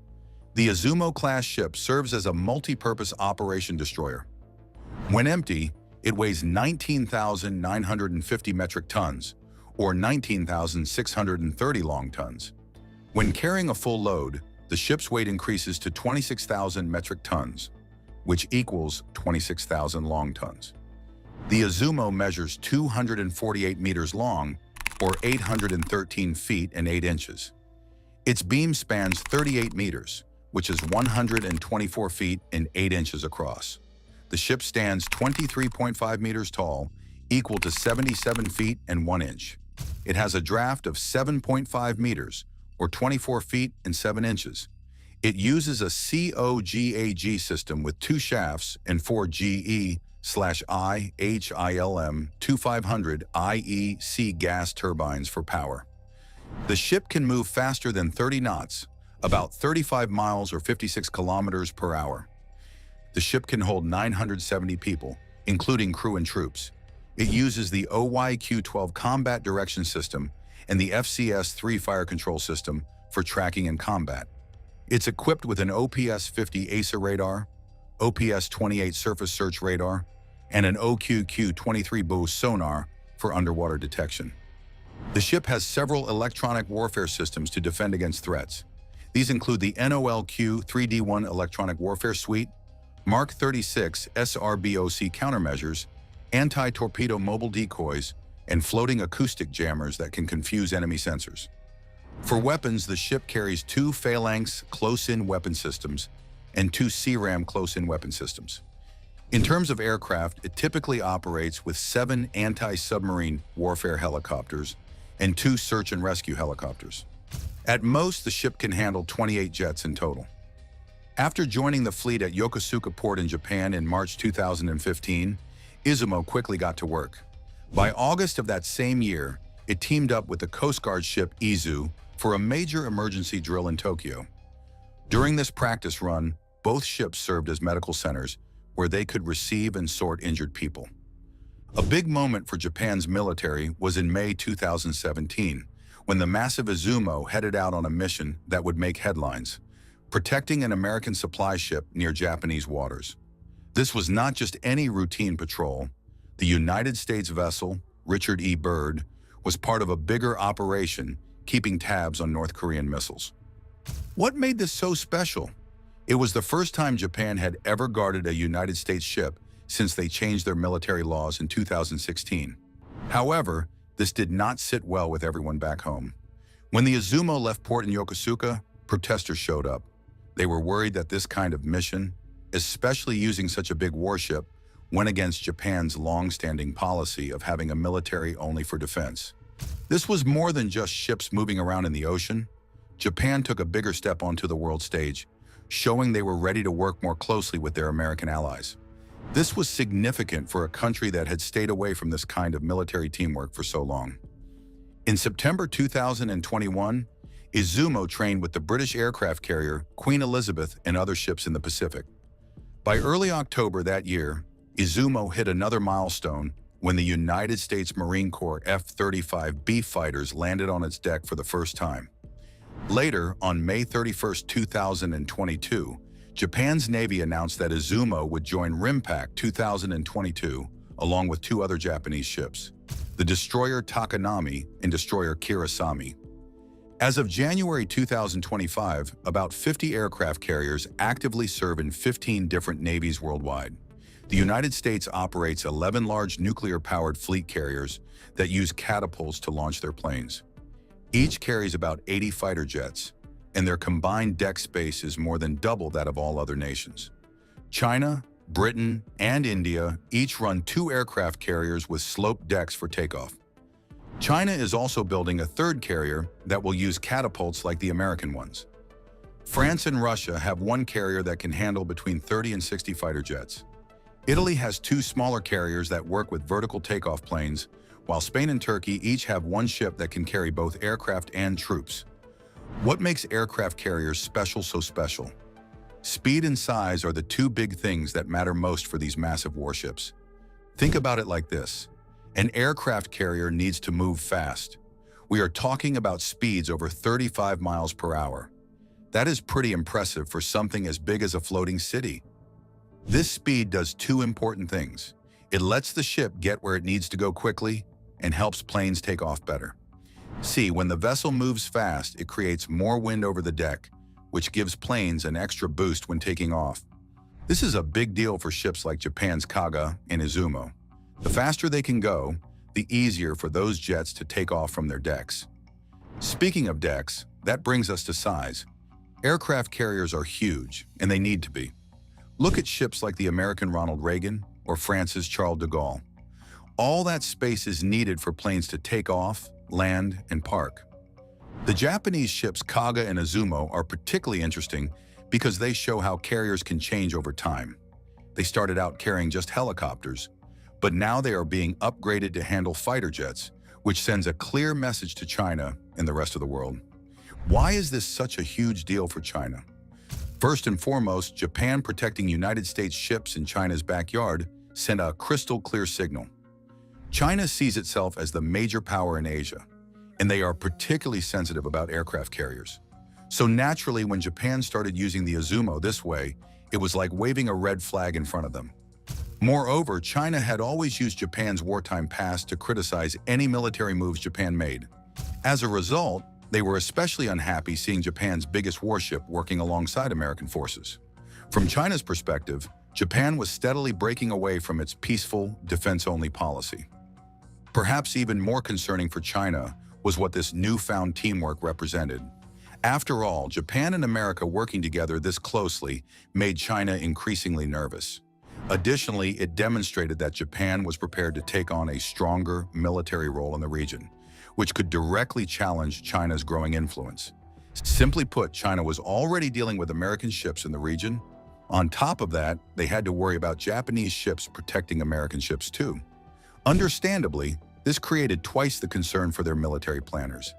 The Izumo-class ship serves as a multi-purpose operation destroyer. When empty, it weighs 19,950 metric tons, or 19,630 long tons. When carrying a full load, the ship's weight increases to 26,000 metric tons, which equals 26,000 long tons. The Izumo measures 248 meters long, or 813 feet and 8 inches. Its beam spans 38 meters, which is 124 feet and 8 inches across. The ship stands 23.5 meters tall, equal to 77 feet and 1 inch. It has a draft of 7.5 meters, or 24 feet and 7 inches. It uses a COGAG system with 2 shafts and 4 GE/IHILM 2500 IEC gas turbines for power. The ship can move faster than 30 knots, about 35 miles or 56 kilometers per hour. The ship can hold 970 people, including crew and troops. It uses the OYQ-12 combat direction system and the FCS-3 fire control system for tracking and combat. It's equipped with an OPS-50 ASA radar, OPS-28 surface search radar, and an OQQ-23 boost sonar for underwater detection. The ship has several electronic warfare systems to defend against threats. These include the NOLQ-3D1 electronic warfare suite, Mark 36 SRBOC countermeasures, anti-torpedo mobile decoys, and floating acoustic jammers that can confuse enemy sensors. For weapons, the ship carries 2 Phalanx close-in weapon systems and 2 CRAM close-in weapon systems. In terms of aircraft, it typically operates with 7 anti-submarine warfare helicopters and 2 search and rescue helicopters. At most, the ship can handle 28 jets in total. After joining the fleet at Yokosuka Port in Japan in March 2015, Izumo quickly got to work. By August of that same year, it teamed up with the Coast Guard ship Izu for a major emergency drill in Tokyo. During this practice run, both ships served as medical centers where they could receive and sort injured people. A big moment for Japan's military was in May 2017, when the massive Izumo headed out on a mission that would make headlines, protecting an American supply ship near Japanese waters. This was not just any routine patrol. The United States vessel, Richard E. Byrd, was part of a bigger operation keeping tabs on North Korean missiles. What made this so special? It was the first time Japan had ever guarded a United States ship since they changed their military laws in 2016. However, this did not sit well with everyone back home. When the Izumo left port in Yokosuka, protesters showed up. They were worried that this kind of mission, especially using such a big warship, went against Japan's long-standing policy of having a military only for defense. This was more than just ships moving around in the ocean. Japan took a bigger step onto the world stage, showing they were ready to work more closely with their American allies. This was significant for a country that had stayed away from this kind of military teamwork for so long. In September 2021, Izumo trained with the British aircraft carrier Queen Elizabeth and other ships in the Pacific. By early October that year, Izumo hit another milestone when the United States Marine Corps F-35B fighters landed on its deck for the first time. Later, on May 31, 2022, Japan's Navy announced that Izumo would join RIMPAC 2022 along with 2 other Japanese ships, the destroyer Takanami and destroyer Kirasami. As of January 2025, about 50 aircraft carriers actively serve in 15 different navies worldwide. The United States operates 11 large nuclear-powered fleet carriers that use catapults to launch their planes. Each carries about 80 fighter jets, and their combined deck space is more than double that of all other nations. China, Britain and India each run 2 aircraft carriers with sloped decks for takeoff. China is also building a 3rd carrier that will use catapults like the American ones. France and Russia have 1 carrier that can handle between 30 and 60 fighter jets. Italy has 2 smaller carriers that work with vertical takeoff planes, while Spain and Turkey each have 1 ship that can carry both aircraft and troops. What makes aircraft carriers so special? Speed and size are the 2 big things that matter most for these massive warships. Think about it like this. An aircraft carrier needs to move fast. We are talking about speeds over 35 miles per hour. That is pretty impressive for something as big as a floating city. This speed does 2 important things. It lets the ship get where it needs to go quickly and helps planes take off better. See, when the vessel moves fast, it creates more wind over the deck, which gives planes an extra boost when taking off. This is a big deal for ships like Japan's Kaga and Izumo. The faster they can go, the easier for those jets to take off from their decks. Speaking of decks, that brings us to size. Aircraft carriers are huge, and they need to be. Look at ships like the American Ronald Reagan or France's Charles de Gaulle. All that space is needed for planes to take off, land, and park. The Japanese ships Kaga and Izumo are particularly interesting because they show how carriers can change over time. They started out carrying just helicopters, but now they are being upgraded to handle fighter jets, which sends a clear message to China and the rest of the world. Why is this such a huge deal for China? First and foremost, Japan protecting United States ships in China's backyard sent a crystal clear signal. China sees itself as the major power in Asia, and they are particularly sensitive about aircraft carriers. So naturally, when Japan started using the Izumo this way, it was like waving a red flag in front of them. Moreover, China had always used Japan's wartime past to criticize any military moves Japan made. As a result, they were especially unhappy seeing Japan's biggest warship working alongside American forces. From China's perspective, Japan was steadily breaking away from its peaceful, defense-only policy. Perhaps even more concerning for China was what this newfound teamwork represented. After all, Japan and America working together this closely made China increasingly nervous. Additionally, it demonstrated that Japan was prepared to take on a stronger military role in the region, which could directly challenge China's growing influence. Simply put, China was already dealing with American ships in the region. On top of that, they had to worry about Japanese ships protecting American ships too. Understandably, this created twice the concern for their military planners.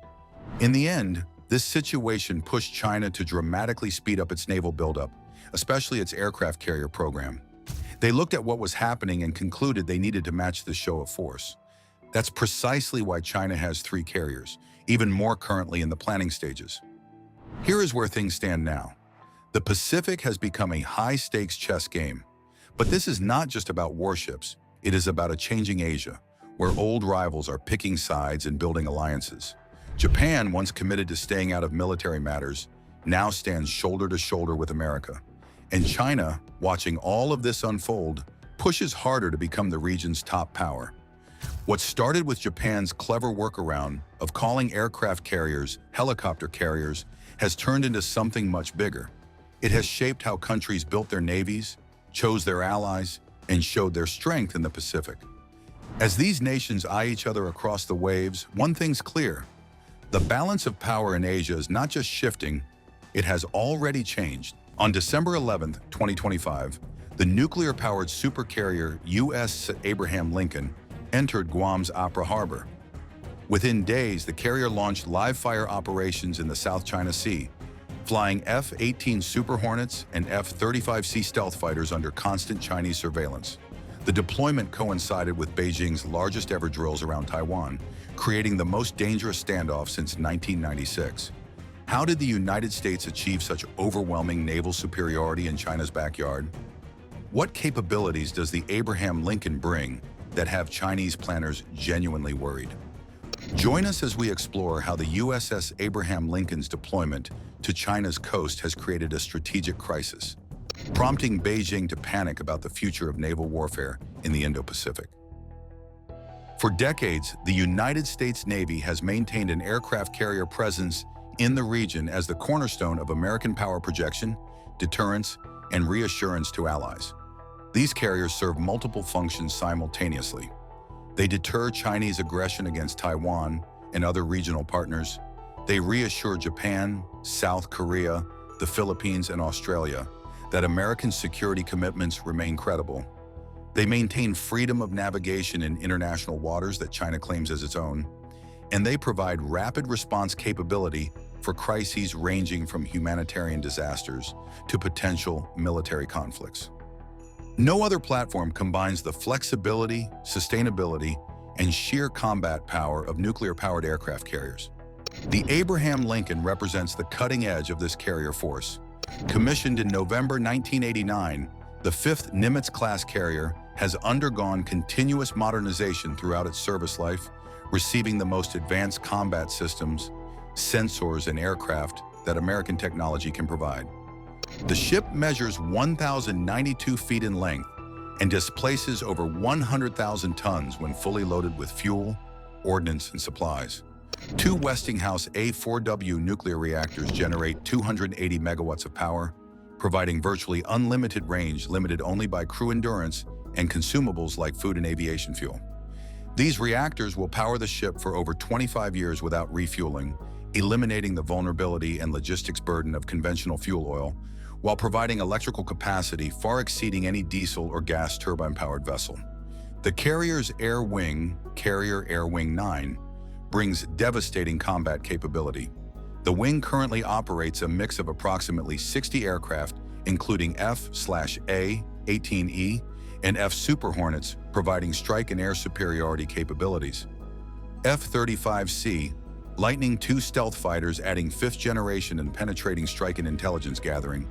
In the end, this situation pushed China to dramatically speed up its naval buildup, especially its aircraft carrier program. They looked at what was happening and concluded they needed to match this show of force. That's precisely why China has 3 carriers, even more currently in the planning stages. Here is where things stand now. The Pacific has become a high-stakes chess game. But this is not just about warships. It is about a changing Asia, where old rivals are picking sides and building alliances. Japan, once committed to staying out of military matters, now stands shoulder to shoulder with America. And China, watching all of this unfold, pushes harder to become the region's top power. What started with Japan's clever workaround of calling aircraft carriers helicopter carriers has turned into something much bigger. It has shaped how countries built their navies, chose their allies, and showed their strength in the Pacific. As these nations eye each other across the waves, one thing's clear. The balance of power in Asia is not just shifting, it has already changed. On December 11, 2025, the nuclear-powered supercarrier U.S. Abraham Lincoln entered Guam's Apra Harbor. Within days, the carrier launched live-fire operations in the South China Sea, flying F-18 Super Hornets and F-35C stealth fighters under constant Chinese surveillance. The deployment coincided with Beijing's largest ever drills around Taiwan, creating the most dangerous standoff since 1996. How did the United States achieve such overwhelming naval superiority in China's backyard? What capabilities does the Abraham Lincoln bring that have Chinese planners genuinely worried? Join us as we explore how the USS Abraham Lincoln's deployment to China's coast has created a strategic crisis, prompting Beijing to panic about the future of naval warfare in the Indo-Pacific. For decades, the United States Navy has maintained an aircraft carrier presence in the region as the cornerstone of American power projection, deterrence, and reassurance to allies. These carriers serve multiple functions simultaneously. They deter Chinese aggression against Taiwan and other regional partners. They reassure Japan, South Korea, the Philippines, and Australia that American security commitments remain credible. They maintain freedom of navigation in international waters that China claims as its own, and they provide rapid response capability for crises ranging from humanitarian disasters to potential military conflicts. No other platform combines the flexibility, sustainability, and sheer combat power of nuclear-powered aircraft carriers. The Abraham Lincoln represents the cutting edge of this carrier force. Commissioned in November 1989, the 5th Nimitz-class carrier has undergone continuous modernization throughout its service life, receiving the most advanced combat systems, sensors, and aircraft that American technology can provide. The ship measures 1,092 feet in length and displaces over 100,000 tons when fully loaded with fuel, ordnance, and supplies. 2 Westinghouse A4W nuclear reactors generate 280 megawatts of power, providing virtually unlimited range limited only by crew endurance and consumables like food and aviation fuel. These reactors will power the ship for over 25 years without refueling, eliminating the vulnerability and logistics burden of conventional fuel oil, while providing electrical capacity far exceeding any diesel or gas turbine-powered vessel. The carrier's air wing, Carrier Air Wing 9, brings devastating combat capability. The wing currently operates a mix of approximately 60 aircraft, including F/A-18E and F Super Hornets, providing strike and air superiority capabilities. F-35C, Lightning II stealth fighters adding 5th generation and penetrating strike and intelligence gathering,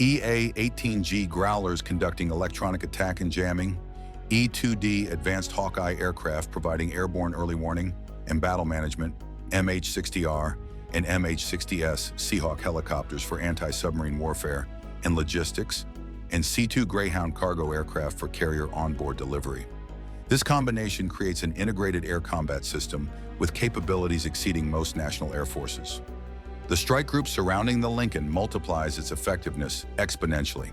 EA-18G Growlers conducting electronic attack and jamming, E-2D Advanced Hawkeye aircraft providing airborne early warning and battle management, MH-60R and MH-60S Seahawk helicopters for anti-submarine warfare and logistics, and C-2 Greyhound cargo aircraft for carrier onboard delivery. This combination creates an integrated air combat system with capabilities exceeding most national air forces. The strike group surrounding the Lincoln multiplies its effectiveness exponentially.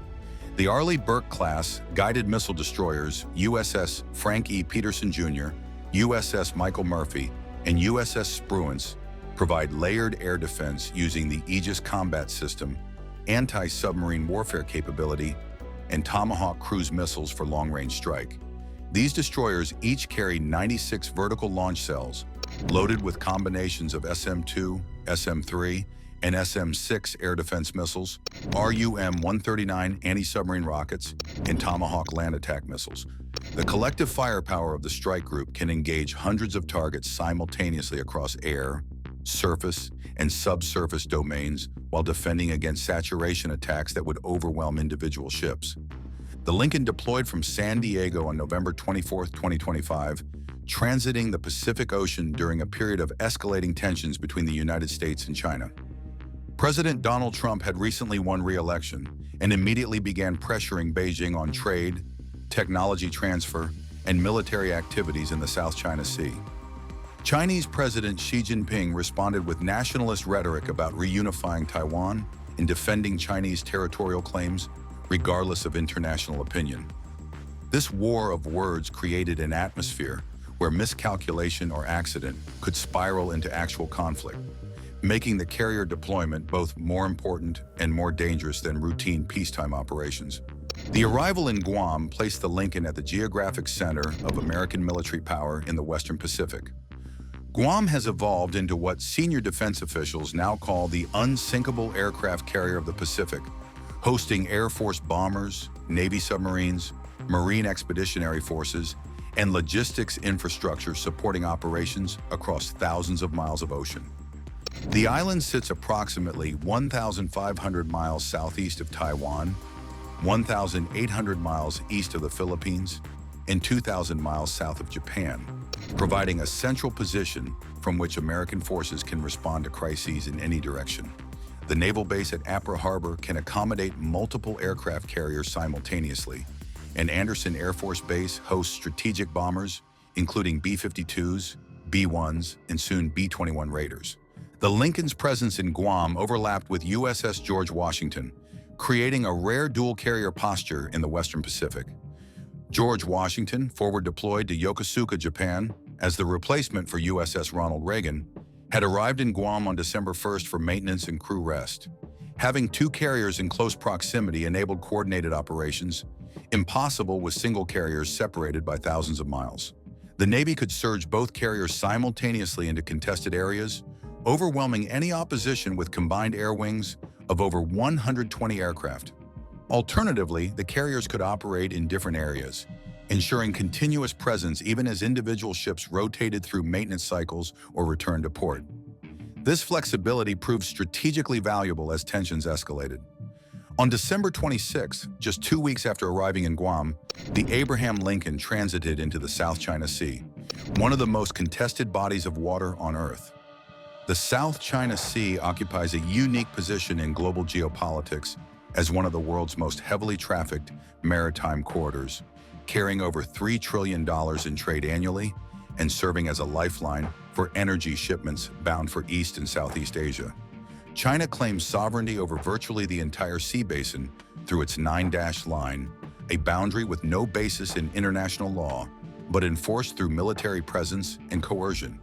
The Arleigh Burke-class guided missile destroyers USS Frank E. Peterson Jr., USS Michael Murphy, and USS Spruance provide layered air defense using the Aegis Combat System, anti-submarine warfare capability, and Tomahawk cruise missiles for long-range strike. These destroyers each carry 96 vertical launch cells, loaded with combinations of SM-2, SM-3, and SM-6 air defense missiles, RUM-139 anti-submarine rockets, and Tomahawk land attack missiles. The collective firepower of the strike group can engage hundreds of targets simultaneously across air, surface, and subsurface domains while defending against saturation attacks that would overwhelm individual ships. The Lincoln deployed from San Diego on November 24, 2025, transiting the Pacific Ocean during a period of escalating tensions between the United States and China. President Donald Trump had recently won re-election and immediately began pressuring Beijing on trade, technology transfer, and military activities in the South China Sea. Chinese President Xi Jinping responded with nationalist rhetoric about reunifying Taiwan and defending Chinese territorial claims, regardless of international opinion. This war of words created an atmosphere where miscalculation or accident could spiral into actual conflict, making the carrier deployment both more important and more dangerous than routine peacetime operations. The arrival in Guam placed the Lincoln at the geographic center of American military power in the Western Pacific. Guam has evolved into what senior defense officials now call the unsinkable aircraft carrier of the Pacific, hosting Air Force bombers, Navy submarines, Marine Expeditionary Forces, and logistics infrastructure supporting operations across thousands of miles of ocean. The island sits approximately 1,500 miles southeast of Taiwan, 1,800 miles east of the Philippines, and 2,000 miles south of Japan, providing a central position from which American forces can respond to crises in any direction. The naval base at Apra Harbor can accommodate multiple aircraft carriers simultaneously, and Anderson Air Force Base hosts strategic bombers, including B-52s, B-1s, and soon B-21 Raiders. The Lincoln's presence in Guam overlapped with USS George Washington, creating a rare dual-carrier posture in the Western Pacific. George Washington, forward deployed to Yokosuka, Japan, as the replacement for USS Ronald Reagan, had arrived in Guam on December 1st for maintenance and crew rest. Having two carriers in close proximity enabled coordinated operations, impossible with single carriers separated by thousands of miles. The Navy could surge both carriers simultaneously into contested areas, overwhelming any opposition with combined air wings of over 120 aircraft. Alternatively, the carriers could operate in different areas, ensuring continuous presence even as individual ships rotated through maintenance cycles or returned to port. This flexibility proved strategically valuable as tensions escalated. On December 26, just 2 weeks after arriving in Guam, the Abraham Lincoln transited into the South China Sea, one of the most contested bodies of water on Earth. The South China Sea occupies a unique position in global geopolitics as one of the world's most heavily trafficked maritime corridors, carrying over $3 trillion in trade annually and serving as a lifeline for energy shipments bound for East and Southeast Asia. China claims sovereignty over virtually the entire sea basin through its 9-dash line, a boundary with no basis in international law, but enforced through military presence and coercion.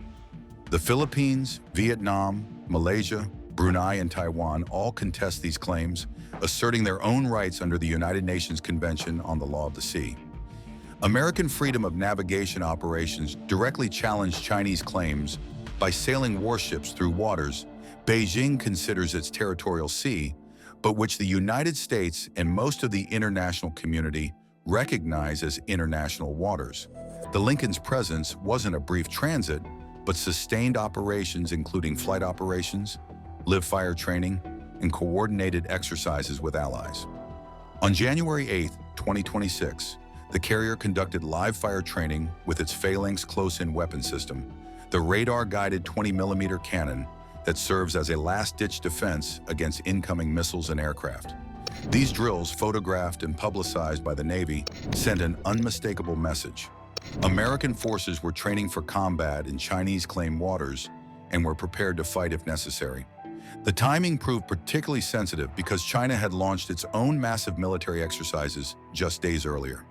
The Philippines, Vietnam, Malaysia, Brunei, and Taiwan all contest these claims, asserting their own rights under the United Nations Convention on the Law of the Sea. American freedom of navigation operations directly challenged Chinese claims by sailing warships through waters Beijing considers its territorial sea, but which the United States and most of the international community recognize as international waters. The Lincoln's presence wasn't a brief transit, but sustained operations including flight operations, live-fire training, and coordinated exercises with allies. On January 8, 2026, the carrier conducted live-fire training with its Phalanx close-in weapon system, the radar-guided 20mm cannon that serves as a last-ditch defense against incoming missiles and aircraft. These drills, photographed and publicized by the Navy, sent an unmistakable message. American forces were training for combat in Chinese-claimed waters and were prepared to fight if necessary. The timing proved particularly sensitive because China had launched its own massive military exercises just days earlier.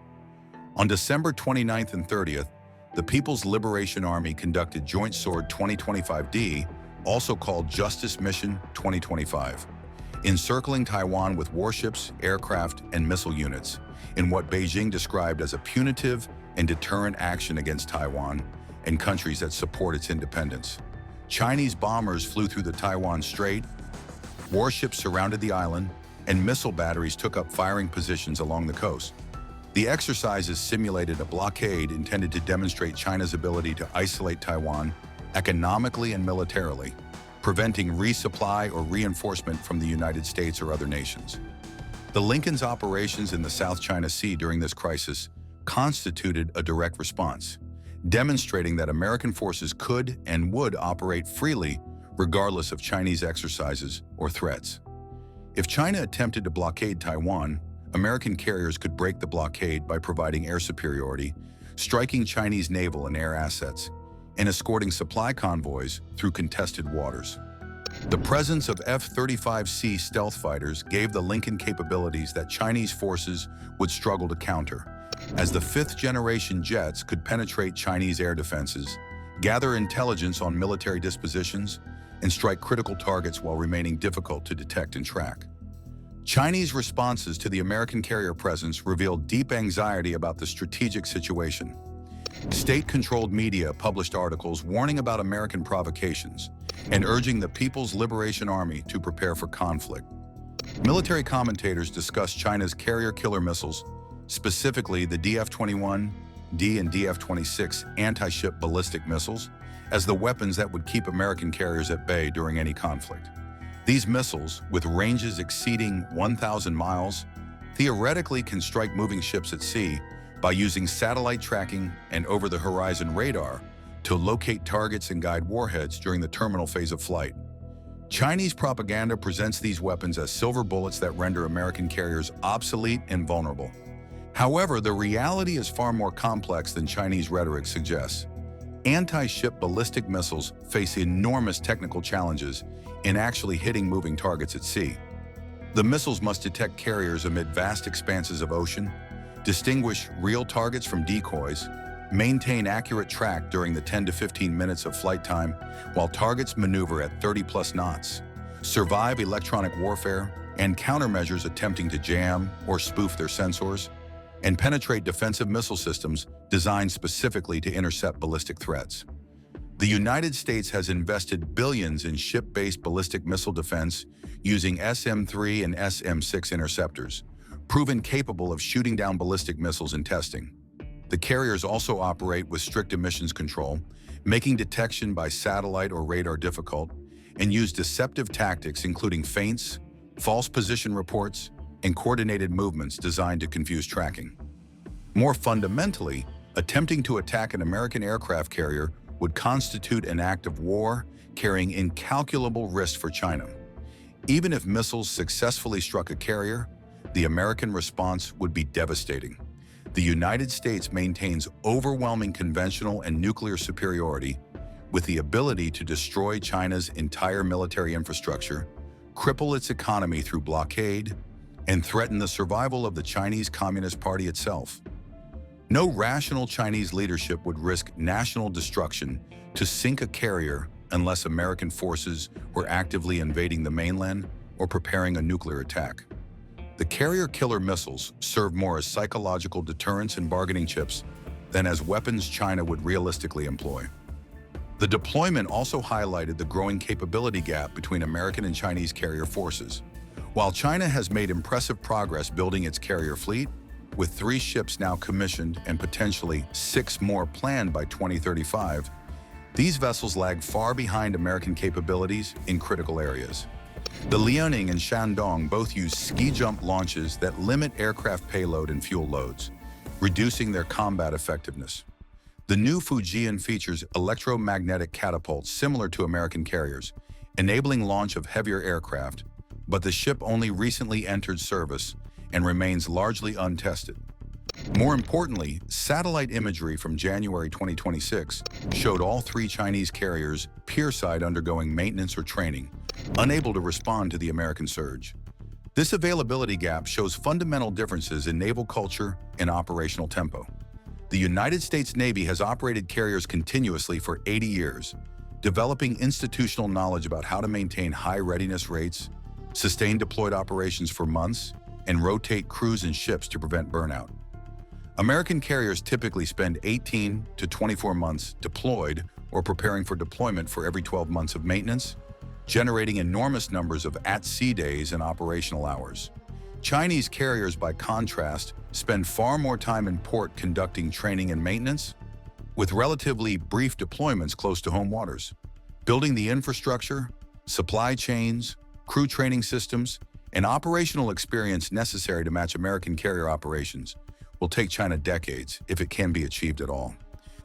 On December 29th and 30th, the People's Liberation Army conducted Joint Sword 2025D, also called Justice Mission 2025, encircling Taiwan with warships, aircraft, and missile units in what Beijing described as a punitive and deterrent action against Taiwan and countries that support its independence. Chinese bombers flew through the Taiwan Strait, warships surrounded the island, and missile batteries took up firing positions along the coast. The exercises simulated a blockade intended to demonstrate China's ability to isolate Taiwan economically and militarily, preventing resupply or reinforcement from the United States or other nations. The Lincoln's operations in the South China Sea during this crisis constituted a direct response, demonstrating that American forces could and would operate freely regardless of Chinese exercises or threats. If China attempted to blockade Taiwan, American carriers could break the blockade by providing air superiority, striking Chinese naval and air assets, and escorting supply convoys through contested waters. The presence of F-35C stealth fighters gave the Lincoln capabilities that Chinese forces would struggle to counter, as the fifth-generation jets could penetrate Chinese air defenses, gather intelligence on military dispositions, and strike critical targets while remaining difficult to detect and track. Chinese responses to the American carrier presence revealed deep anxiety about the strategic situation. State-controlled media published articles warning about American provocations and urging the People's Liberation Army to prepare for conflict. Military commentators discussed China's carrier killer missiles, specifically the DF-21D and DF-26 anti-ship ballistic missiles, as the weapons that would keep American carriers at bay during any conflict. These missiles, with ranges exceeding 1,000 miles, theoretically can strike moving ships at sea by using satellite tracking and over-the-horizon radar to locate targets and guide warheads during the terminal phase of flight. Chinese propaganda presents these weapons as silver bullets that render American carriers obsolete and vulnerable. However, the reality is far more complex than Chinese rhetoric suggests. Anti-ship ballistic missiles face enormous technical challenges in actually hitting moving targets at sea. The missiles must detect carriers amid vast expanses of ocean, distinguish real targets from decoys, maintain accurate track during the 10 to 15 minutes of flight time while targets maneuver at 30+ knots, survive electronic warfare and countermeasures attempting to jam or spoof their sensors, and penetrate defensive missile systems designed specifically to intercept ballistic threats. The United States has invested billions in ship-based ballistic missile defense using SM-3 and SM-6 interceptors, proven capable of shooting down ballistic missiles in testing. The carriers also operate with strict emissions control, making detection by satellite or radar difficult, and use deceptive tactics including feints, false position reports, and coordinated movements designed to confuse tracking. More fundamentally, attempting to attack an American aircraft carrier would constitute an act of war carrying incalculable risks for China. Even if missiles successfully struck a carrier, the American response would be devastating. The United States maintains overwhelming conventional and nuclear superiority with the ability to destroy China's entire military infrastructure, cripple its economy through blockade, and threaten the survival of the Chinese Communist Party itself. No rational Chinese leadership would risk national destruction to sink a carrier unless American forces were actively invading the mainland or preparing a nuclear attack. The carrier killer missiles serve more as psychological deterrents and bargaining chips than as weapons China would realistically employ. The deployment also highlighted the growing capability gap between American and Chinese carrier forces. While China has made impressive progress building its carrier fleet, with 3 ships now commissioned and potentially 6 more planned by 2035, these vessels lag far behind American capabilities in critical areas. The Liaoning and Shandong both use ski jump launches that limit aircraft payload and fuel loads, reducing their combat effectiveness. The new Fujian features electromagnetic catapults similar to American carriers, enabling launch of heavier aircraft, but the ship only recently entered service and remains largely untested. More importantly, satellite imagery from January 2026 showed all 3 Chinese carriers pierside undergoing maintenance or training, unable to respond to the American surge. This availability gap shows fundamental differences in naval culture and operational tempo. The United States Navy has operated carriers continuously for 80 years, developing institutional knowledge about how to maintain high readiness rates, sustain deployed operations for months, and rotate crews and ships to prevent burnout. American carriers typically spend 18 to 24 months deployed or preparing for deployment for every 12 months of maintenance, generating enormous numbers of at-sea days and operational hours. Chinese carriers, by contrast, spend far more time in port conducting training and maintenance, with relatively brief deployments close to home waters. Building the infrastructure, supply chains, crew training systems, and operational experience necessary to match American carrier operations will take China decades, if it can be achieved at all.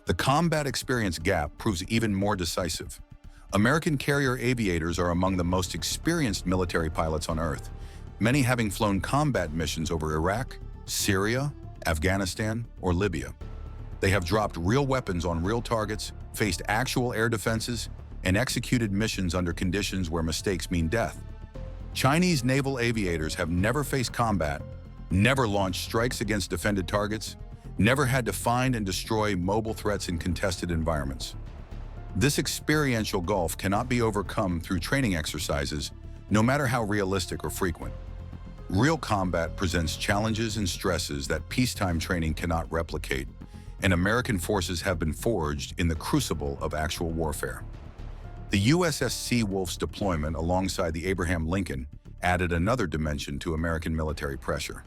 The combat experience gap proves even more decisive. American carrier aviators are among the most experienced military pilots on Earth, many having flown combat missions over Iraq, Syria, Afghanistan, or Libya. They have dropped real weapons on real targets, faced actual air defenses, and executed missions under conditions where mistakes mean death. Chinese naval aviators have never faced combat, never launched strikes against defended targets, never had to find and destroy mobile threats in contested environments. This experiential gulf cannot be overcome through training exercises, no matter how realistic or frequent. Real combat presents challenges and stresses that peacetime training cannot replicate, and American forces have been forged in the crucible of actual warfare. The USS Seawolf's deployment alongside the Abraham Lincoln added another dimension to American military pressure.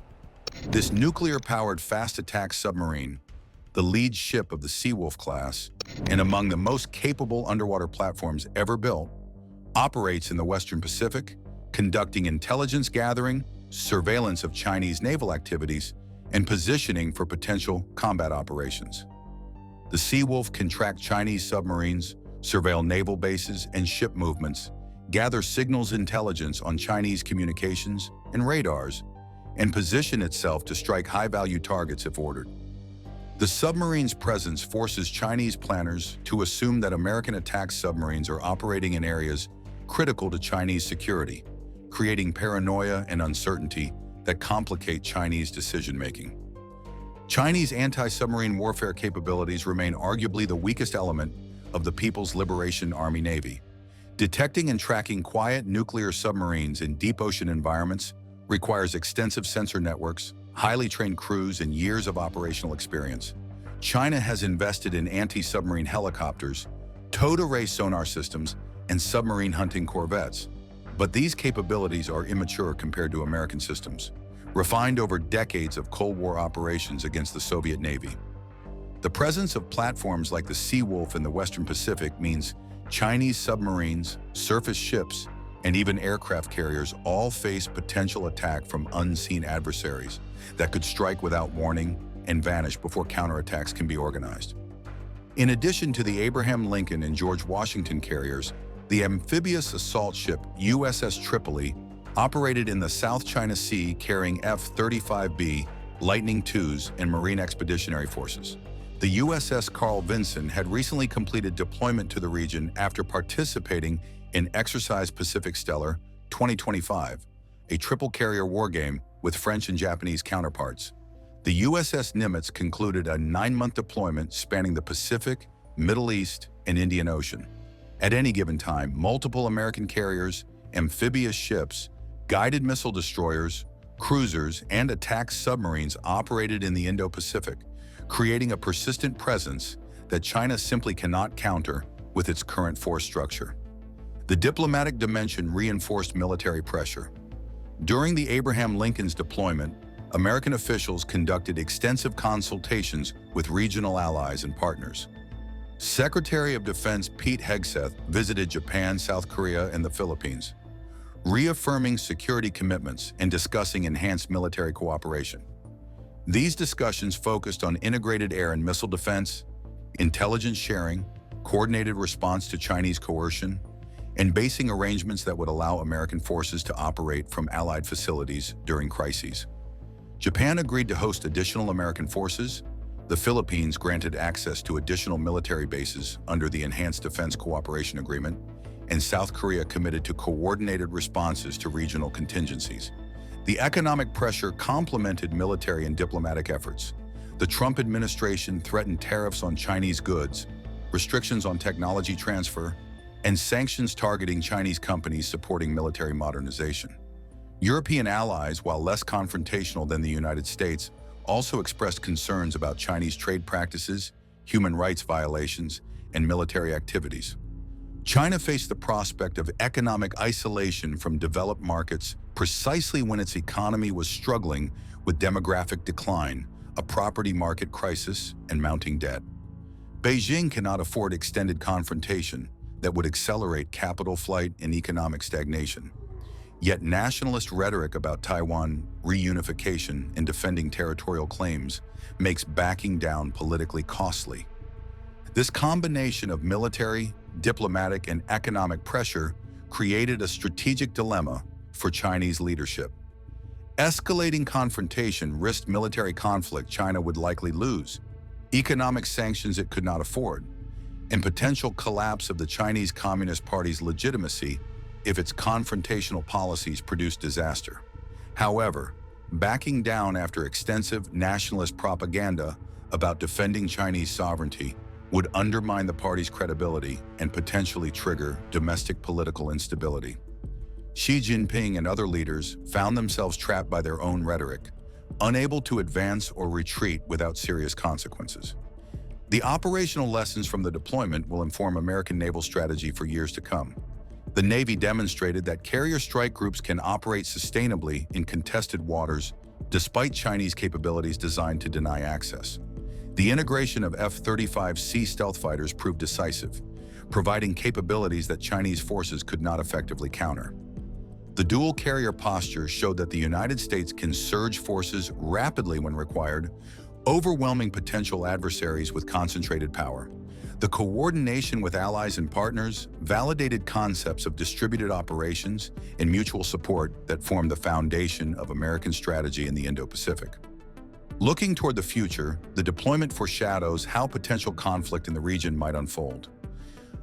This nuclear-powered fast-attack submarine, the lead ship of the Seawolf class, and among the most capable underwater platforms ever built, operates in the Western Pacific, conducting intelligence gathering, surveillance of Chinese naval activities, and positioning for potential combat operations. The Seawolf can track Chinese submarines, surveil naval bases and ship movements, gather signals intelligence on Chinese communications and radars, and position itself to strike high-value targets if ordered. The submarine's presence forces Chinese planners to assume that American attack submarines are operating in areas critical to Chinese security, creating paranoia and uncertainty that complicate Chinese decision-making. Chinese anti-submarine warfare capabilities remain arguably the weakest element of the People's Liberation Army Navy. Detecting and tracking quiet nuclear submarines in deep ocean environments requires extensive sensor networks, highly trained crews, and years of operational experience. China has invested in anti-submarine helicopters, towed-array sonar systems, and submarine hunting corvettes. But these capabilities are immature compared to American systems, refined over decades of Cold War operations against the Soviet Navy. The presence of platforms like the Seawolf in the Western Pacific means Chinese submarines, surface ships, and even aircraft carriers all face potential attack from unseen adversaries that could strike without warning and vanish before counterattacks can be organized. In addition to the Abraham Lincoln and George Washington carriers, the amphibious assault ship USS Tripoli operated in the South China Sea carrying F-35B, Lightning IIs, and Marine Expeditionary Forces. The USS Carl Vinson had recently completed deployment to the region after participating in Exercise Pacific Stellar 2025, a triple carrier wargame with French and Japanese counterparts. The USS Nimitz concluded a 9-month deployment spanning the Pacific, Middle East, and Indian Ocean. At any given time, multiple American carriers, amphibious ships, guided missile destroyers, cruisers, and attack submarines operated in the Indo-Pacific, creating a persistent presence that China simply cannot counter with its current force structure. The diplomatic dimension reinforced military pressure. During the Abraham Lincoln's deployment, American officials conducted extensive consultations with regional allies and partners. Secretary of Defense Pete Hegseth visited Japan, South Korea, and the Philippines, reaffirming security commitments and discussing enhanced military cooperation. These discussions focused on integrated air and missile defense, intelligence sharing, coordinated response to Chinese coercion, and basing arrangements that would allow American forces to operate from Allied facilities during crises. Japan agreed to host additional American forces. The Philippines granted access to additional military bases under the Enhanced Defense Cooperation Agreement, and South Korea committed to coordinated responses to regional contingencies. The economic pressure complemented military and diplomatic efforts. The Trump administration threatened tariffs on Chinese goods, restrictions on technology transfer, and sanctions targeting Chinese companies supporting military modernization. European allies, while less confrontational than the United States, also expressed concerns about Chinese trade practices, human rights violations, and military activities. China faced the prospect of economic isolation from developed markets precisely when its economy was struggling with demographic decline, a property market crisis, and mounting debt. Beijing cannot afford extended confrontation that would accelerate capital flight and economic stagnation. Yet nationalist rhetoric about Taiwan reunification and defending territorial claims makes backing down politically costly. This combination of military, diplomatic, and economic pressure created a strategic dilemma for Chinese leadership. Escalating confrontation risked military conflict China would likely lose, economic sanctions it could not afford, and potential collapse of the Chinese Communist Party's legitimacy if its confrontational policies produced disaster. However, backing down after extensive nationalist propaganda about defending Chinese sovereignty would undermine the party's credibility and potentially trigger domestic political instability. Xi Jinping and other leaders found themselves trapped by their own rhetoric, unable to advance or retreat without serious consequences. The operational lessons from the deployment will inform American naval strategy for years to come. The Navy demonstrated that carrier strike groups can operate sustainably in contested waters despite Chinese capabilities designed to deny access. The integration of F-35C stealth fighters proved decisive, providing capabilities that Chinese forces could not effectively counter. The dual carrier posture showed that the United States can surge forces rapidly when required, overwhelming potential adversaries with concentrated power. The coordination with allies and partners validated concepts of distributed operations and mutual support that form the foundation of American strategy in the Indo-Pacific. Looking toward the future, the deployment foreshadows how potential conflict in the region might unfold.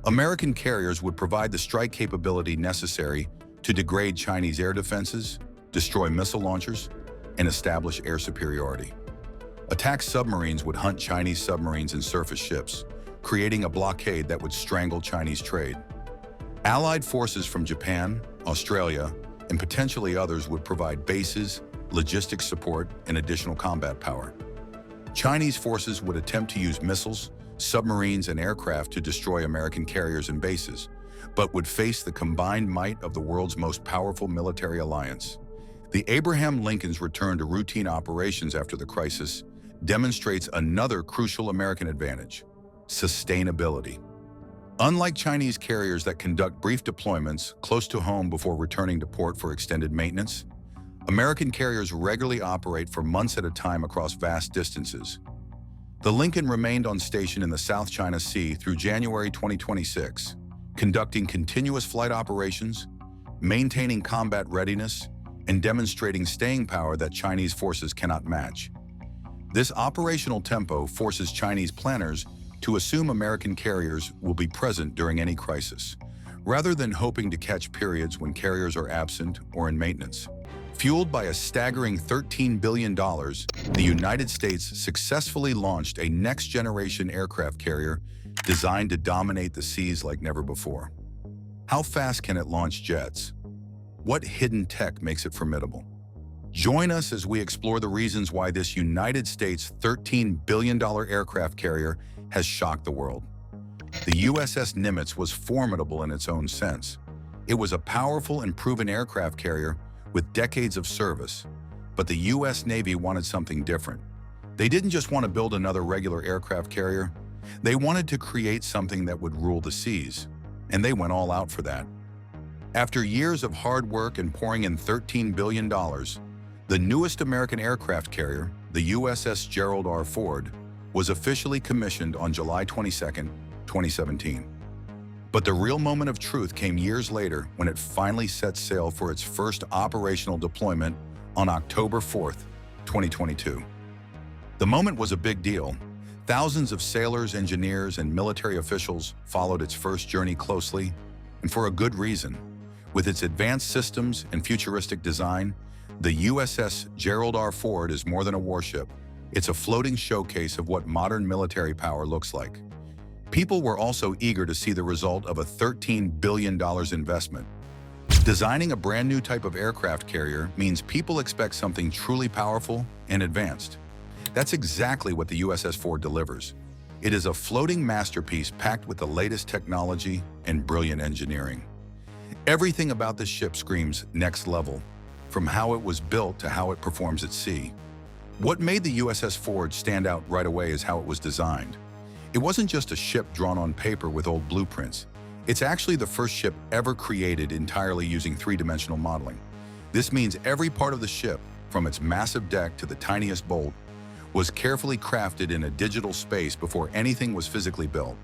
American carriers would provide the strike capability necessary to degrade Chinese air defenses, destroy missile launchers, and establish air superiority. Attack submarines would hunt Chinese submarines and surface ships, creating a blockade that would strangle Chinese trade. Allied forces from Japan, Australia, and potentially others would provide bases, logistics support, and additional combat power. Chinese forces would attempt to use missiles, submarines, and aircraft to destroy American carriers and bases, but would face the combined might of the world's most powerful military alliance. The Abraham Lincoln's return to routine operations after the crisis demonstrates another crucial American advantage: sustainability. Unlike Chinese carriers that conduct brief deployments close to home before returning to port for extended maintenance, American carriers regularly operate for months at a time across vast distances. The Lincoln remained on station in the South China Sea through January 2026, conducting continuous flight operations, maintaining combat readiness, and demonstrating staying power that Chinese forces cannot match. This operational tempo forces Chinese planners to assume American carriers will be present during any crisis, rather than hoping to catch periods when carriers are absent or in maintenance. Fueled by a staggering $13 billion, the United States successfully launched a next-generation aircraft carrier designed to dominate the seas like never before. How fast can it launch jets? What hidden tech makes it formidable? Join us as we explore the reasons why this United States $13 billion aircraft carrier has shocked the world. The USS Nimitz was formidable in its own sense. It was a powerful and proven aircraft carrier with decades of service, but the U.S. Navy wanted something different. They didn't just want to build another regular aircraft carrier. They wanted to create something that would rule the seas, and they went all out for that. After years of hard work and pouring in $13 billion, the newest American aircraft carrier, the USS Gerald R. Ford, was officially commissioned on July 22, 2017. But the real moment of truth came years later when it finally set sail for its first operational deployment on October 4, 2022. The moment was a big deal. Thousands of sailors, engineers, and military officials followed its first journey closely, and for a good reason. With its advanced systems and futuristic design, the USS Gerald R. Ford is more than a warship. It's a floating showcase of what modern military power looks like. People were also eager to see the result of a $13 billion investment. Designing a brand new type of aircraft carrier means people expect something truly powerful and advanced. That's exactly what the USS Ford delivers. It is a floating masterpiece packed with the latest technology and brilliant engineering. Everything about this ship screams next level, from how it was built to how it performs at sea. What made the USS Ford stand out right away is how it was designed. It wasn't just a ship drawn on paper with old blueprints. It's actually the first ship ever created entirely using three-dimensional modeling. This means every part of the ship, from its massive deck to the tiniest bolt, was carefully crafted in a digital space before anything was physically built.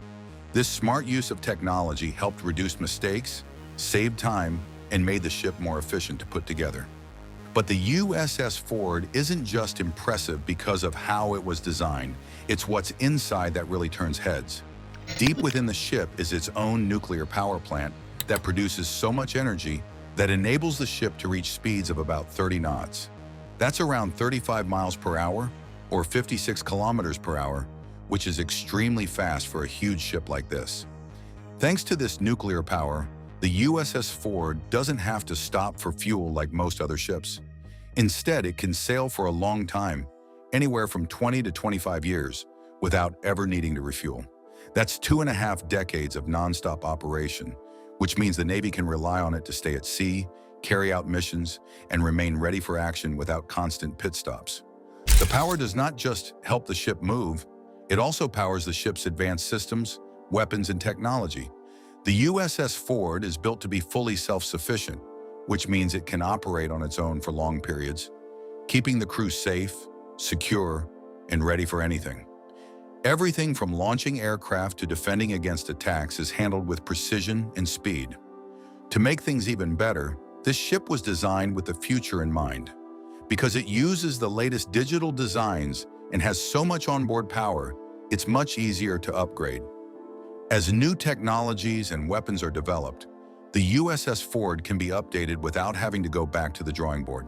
This smart use of technology helped reduce mistakes, saved time, and made the ship more efficient to put together. But the USS Ford isn't just impressive because of how it was designed. It's what's inside that really turns heads. Deep within the ship is its own nuclear power plant that produces so much energy that enables the ship to reach speeds of about 30 knots. That's around 35 miles per hour or 56 kilometers per hour, which is extremely fast for a huge ship like this. Thanks to this nuclear power, the USS Ford doesn't have to stop for fuel like most other ships. Instead, it can sail for a long time, anywhere from 20 to 25 years, without ever needing to refuel. That's 2.5 decades of nonstop operation, which means the Navy can rely on it to stay at sea, carry out missions, and remain ready for action without constant pit stops. The power does not just help the ship move, it also powers the ship's advanced systems, weapons, and technology. The USS Ford is built to be fully self-sufficient, which means it can operate on its own for long periods, keeping the crew safe, secure, and ready for anything. Everything from launching aircraft to defending against attacks is handled with precision and speed. To make things even better, this ship was designed with the future in mind. Because it uses the latest digital designs and has so much onboard power, it's much easier to upgrade. As new technologies and weapons are developed, the USS Ford can be updated without having to go back to the drawing board.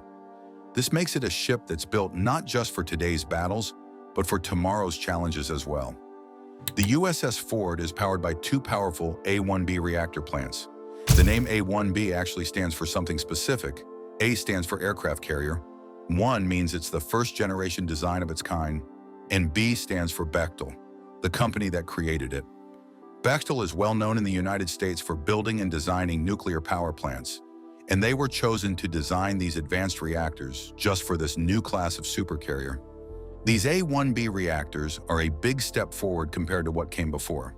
This makes it a ship that's built not just for today's battles, but for tomorrow's challenges as well. The USS Ford is powered by two powerful A-1B reactor plants. The name A-1B actually stands for something specific. A stands for aircraft carrier, 1 means it's the first generation design of its kind, and B stands for Bechtel, the company that created it. Bechtel is well known in the United States for building and designing nuclear power plants, and they were chosen to design these advanced reactors just for this new class of supercarrier. These A-1B reactors are a big step forward compared to what came before.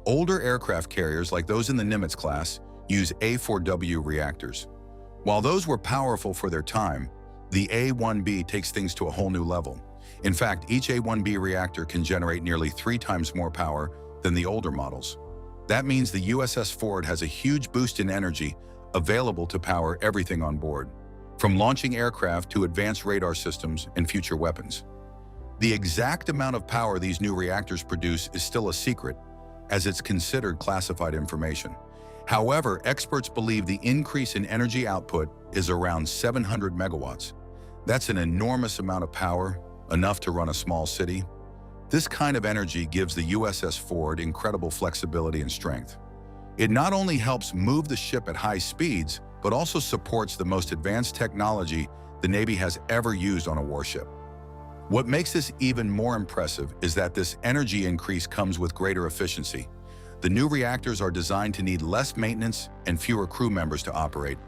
Older aircraft carriers like those in the Nimitz class use A-4W reactors. While those were powerful for their time, the A-1B takes things to a whole new level. In fact, each A-1B reactor can generate nearly 3 times more power than the older models. That means the USS Ford has a huge boost in energy available to power everything on board, from launching aircraft to advanced radar systems and future weapons. The exact amount of power these new reactors produce is still a secret, as it's considered classified information. However, experts believe the increase in energy output is around 700 megawatts. That's an enormous amount of power, enough to run a small city. This kind of energy gives the USS Ford incredible flexibility and strength. It not only helps move the ship at high speeds, but also supports the most advanced technology the Navy has ever used on a warship. What makes this even more impressive is that this energy increase comes with greater efficiency. The new reactors are designed to need less maintenance and fewer crew members to operate.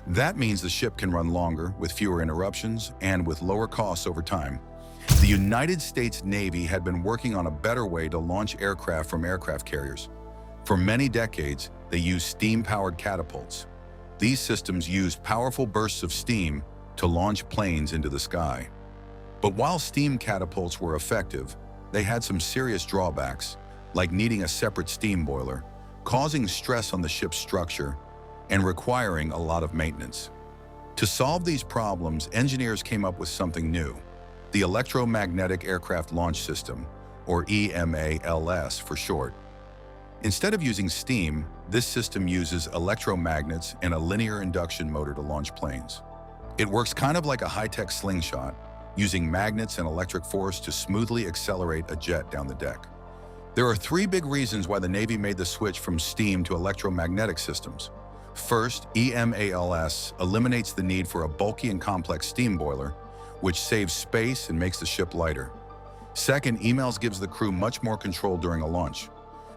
That means the ship can run longer, with fewer interruptions, and with lower costs over time. The United States Navy had been working on a better way to launch aircraft from aircraft carriers. For many decades, they used steam-powered catapults. These systems used powerful bursts of steam to launch planes into the sky. But while steam catapults were effective, they had some serious drawbacks, like needing a separate steam boiler, causing stress on the ship's structure, and requiring a lot of maintenance. To solve these problems, engineers came up with something new: the Electromagnetic Aircraft Launch System, or EMALS for short. Instead of using steam, this system uses electromagnets and a linear induction motor to launch planes. It works kind of like a high-tech slingshot, using magnets and electric force to smoothly accelerate a jet down the deck. There are 3 big reasons why the Navy made the switch from steam to electromagnetic systems. First, EMALS eliminates the need for a bulky and complex steam boiler, which saves space and makes the ship lighter. Second, EMALS gives the crew much more control during a launch.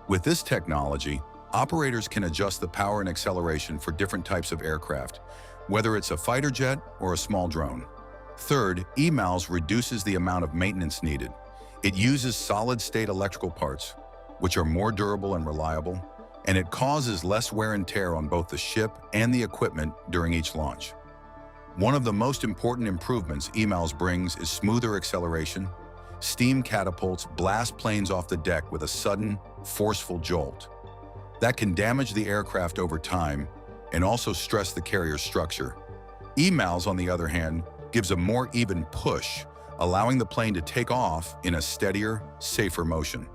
With this technology, operators can adjust the power and acceleration for different types of aircraft, whether it's a fighter jet or a small drone. Third, EMALS reduces the amount of maintenance needed. It uses solid-state electrical parts, which are more durable and reliable, and it causes less wear and tear on both the ship and the equipment during each launch. One of the most important improvements EMALS brings is smoother acceleration. Steam catapults blast planes off the deck with a sudden, forceful jolt. That can damage the aircraft over time and also stress the carrier's structure. EMALS, on the other hand, gives a more even push, allowing the plane to take off in a steadier, safer motion.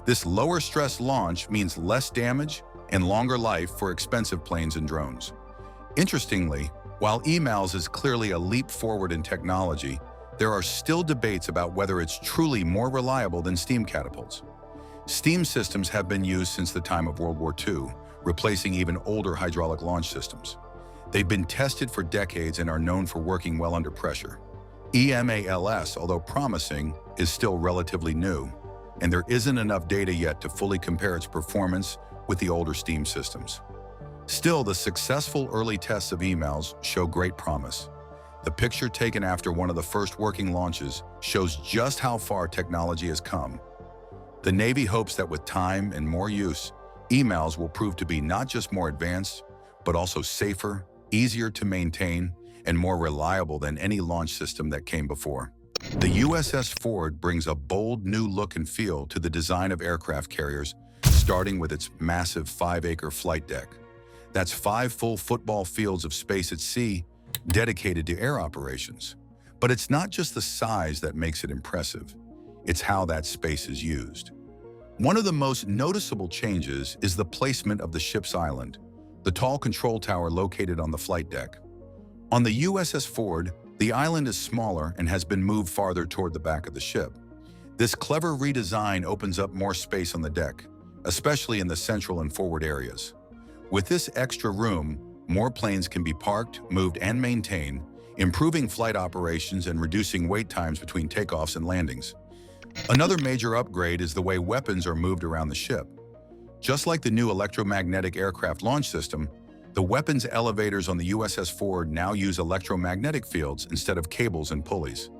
This lower stress launch means less damage and longer life for expensive planes and drones. Interestingly, while EMALS is clearly a leap forward in technology, there are still debates about whether it's truly more reliable than steam catapults. Steam systems have been used since the time of World War II, replacing even older hydraulic launch systems. They've been tested for decades and are known for working well under pressure. EMALS, although promising, is still relatively new, and there isn't enough data yet to fully compare its performance with the older steam systems. Still, the successful early tests of EMALS show great promise. The picture taken after one of the first working launches shows just how far technology has come. The Navy hopes that with time and more use, EMALS will prove to be not just more advanced, but also safer, easier to maintain, and more reliable than any launch system that came before. The USS Ford brings a bold new look and feel to the design of aircraft carriers, starting with its massive 5-acre flight deck. That's 5 full football fields of space at sea, dedicated to air operations. But it's not just the size that makes it impressive, it's how that space is used. One of the most noticeable changes is the placement of the ship's island, the tall control tower located on the flight deck. On the USS Ford, the island is smaller and has been moved farther toward the back of the ship. This clever redesign opens up more space on the deck, especially in the central and forward areas. With this extra room, more planes can be parked, moved, and maintained, improving flight operations and reducing wait times between takeoffs and landings. Another major upgrade is the way weapons are moved around the ship. Just like the new electromagnetic aircraft launch system, the weapons elevators on the USS Ford now use electromagnetic fields instead of cables and pulleys.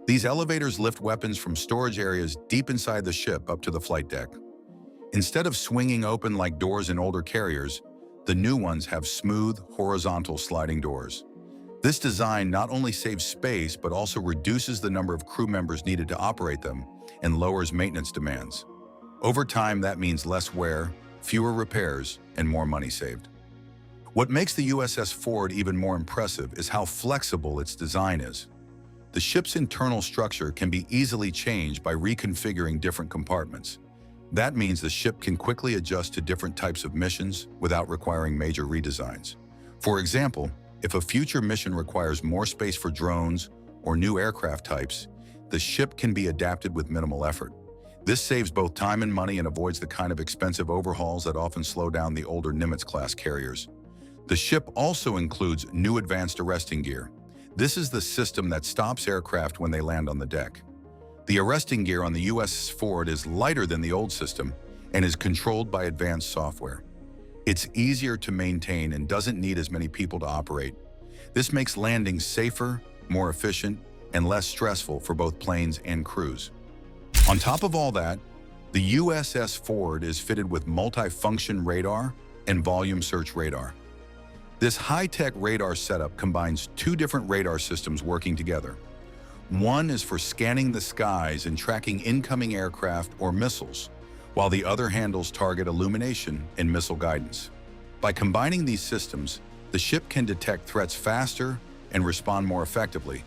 These elevators lift weapons from storage areas deep inside the ship up to the flight deck. Instead of swinging open like doors in older carriers, the new ones have smooth, horizontal sliding doors. This design not only saves space but also reduces the number of crew members needed to operate them and lowers maintenance demands. Over time, that means less wear, fewer repairs, and more money saved. What makes the USS Ford even more impressive is how flexible its design is. The ship's internal structure can be easily changed by reconfiguring different compartments. That means the ship can quickly adjust to different types of missions without requiring major redesigns. For example, if a future mission requires more space for drones or new aircraft types, the ship can be adapted with minimal effort. This saves both time and money and avoids the kind of expensive overhauls that often slow down the older Nimitz-class carriers. The ship also includes new advanced arresting gear. This is the system that stops aircraft when they land on the deck. The arresting gear on the USS Ford is lighter than the old system and is controlled by advanced software. It's easier to maintain and doesn't need as many people to operate. This makes landings safer, more efficient, and less stressful for both planes and crews. On top of all that, the USS Ford is fitted with multi-function radar and volume search radar. This high-tech radar setup combines two different radar systems working together. One is for scanning the skies and tracking incoming aircraft or missiles, while the other handles target illumination and missile guidance. By combining these systems, the ship can detect threats faster and respond more effectively,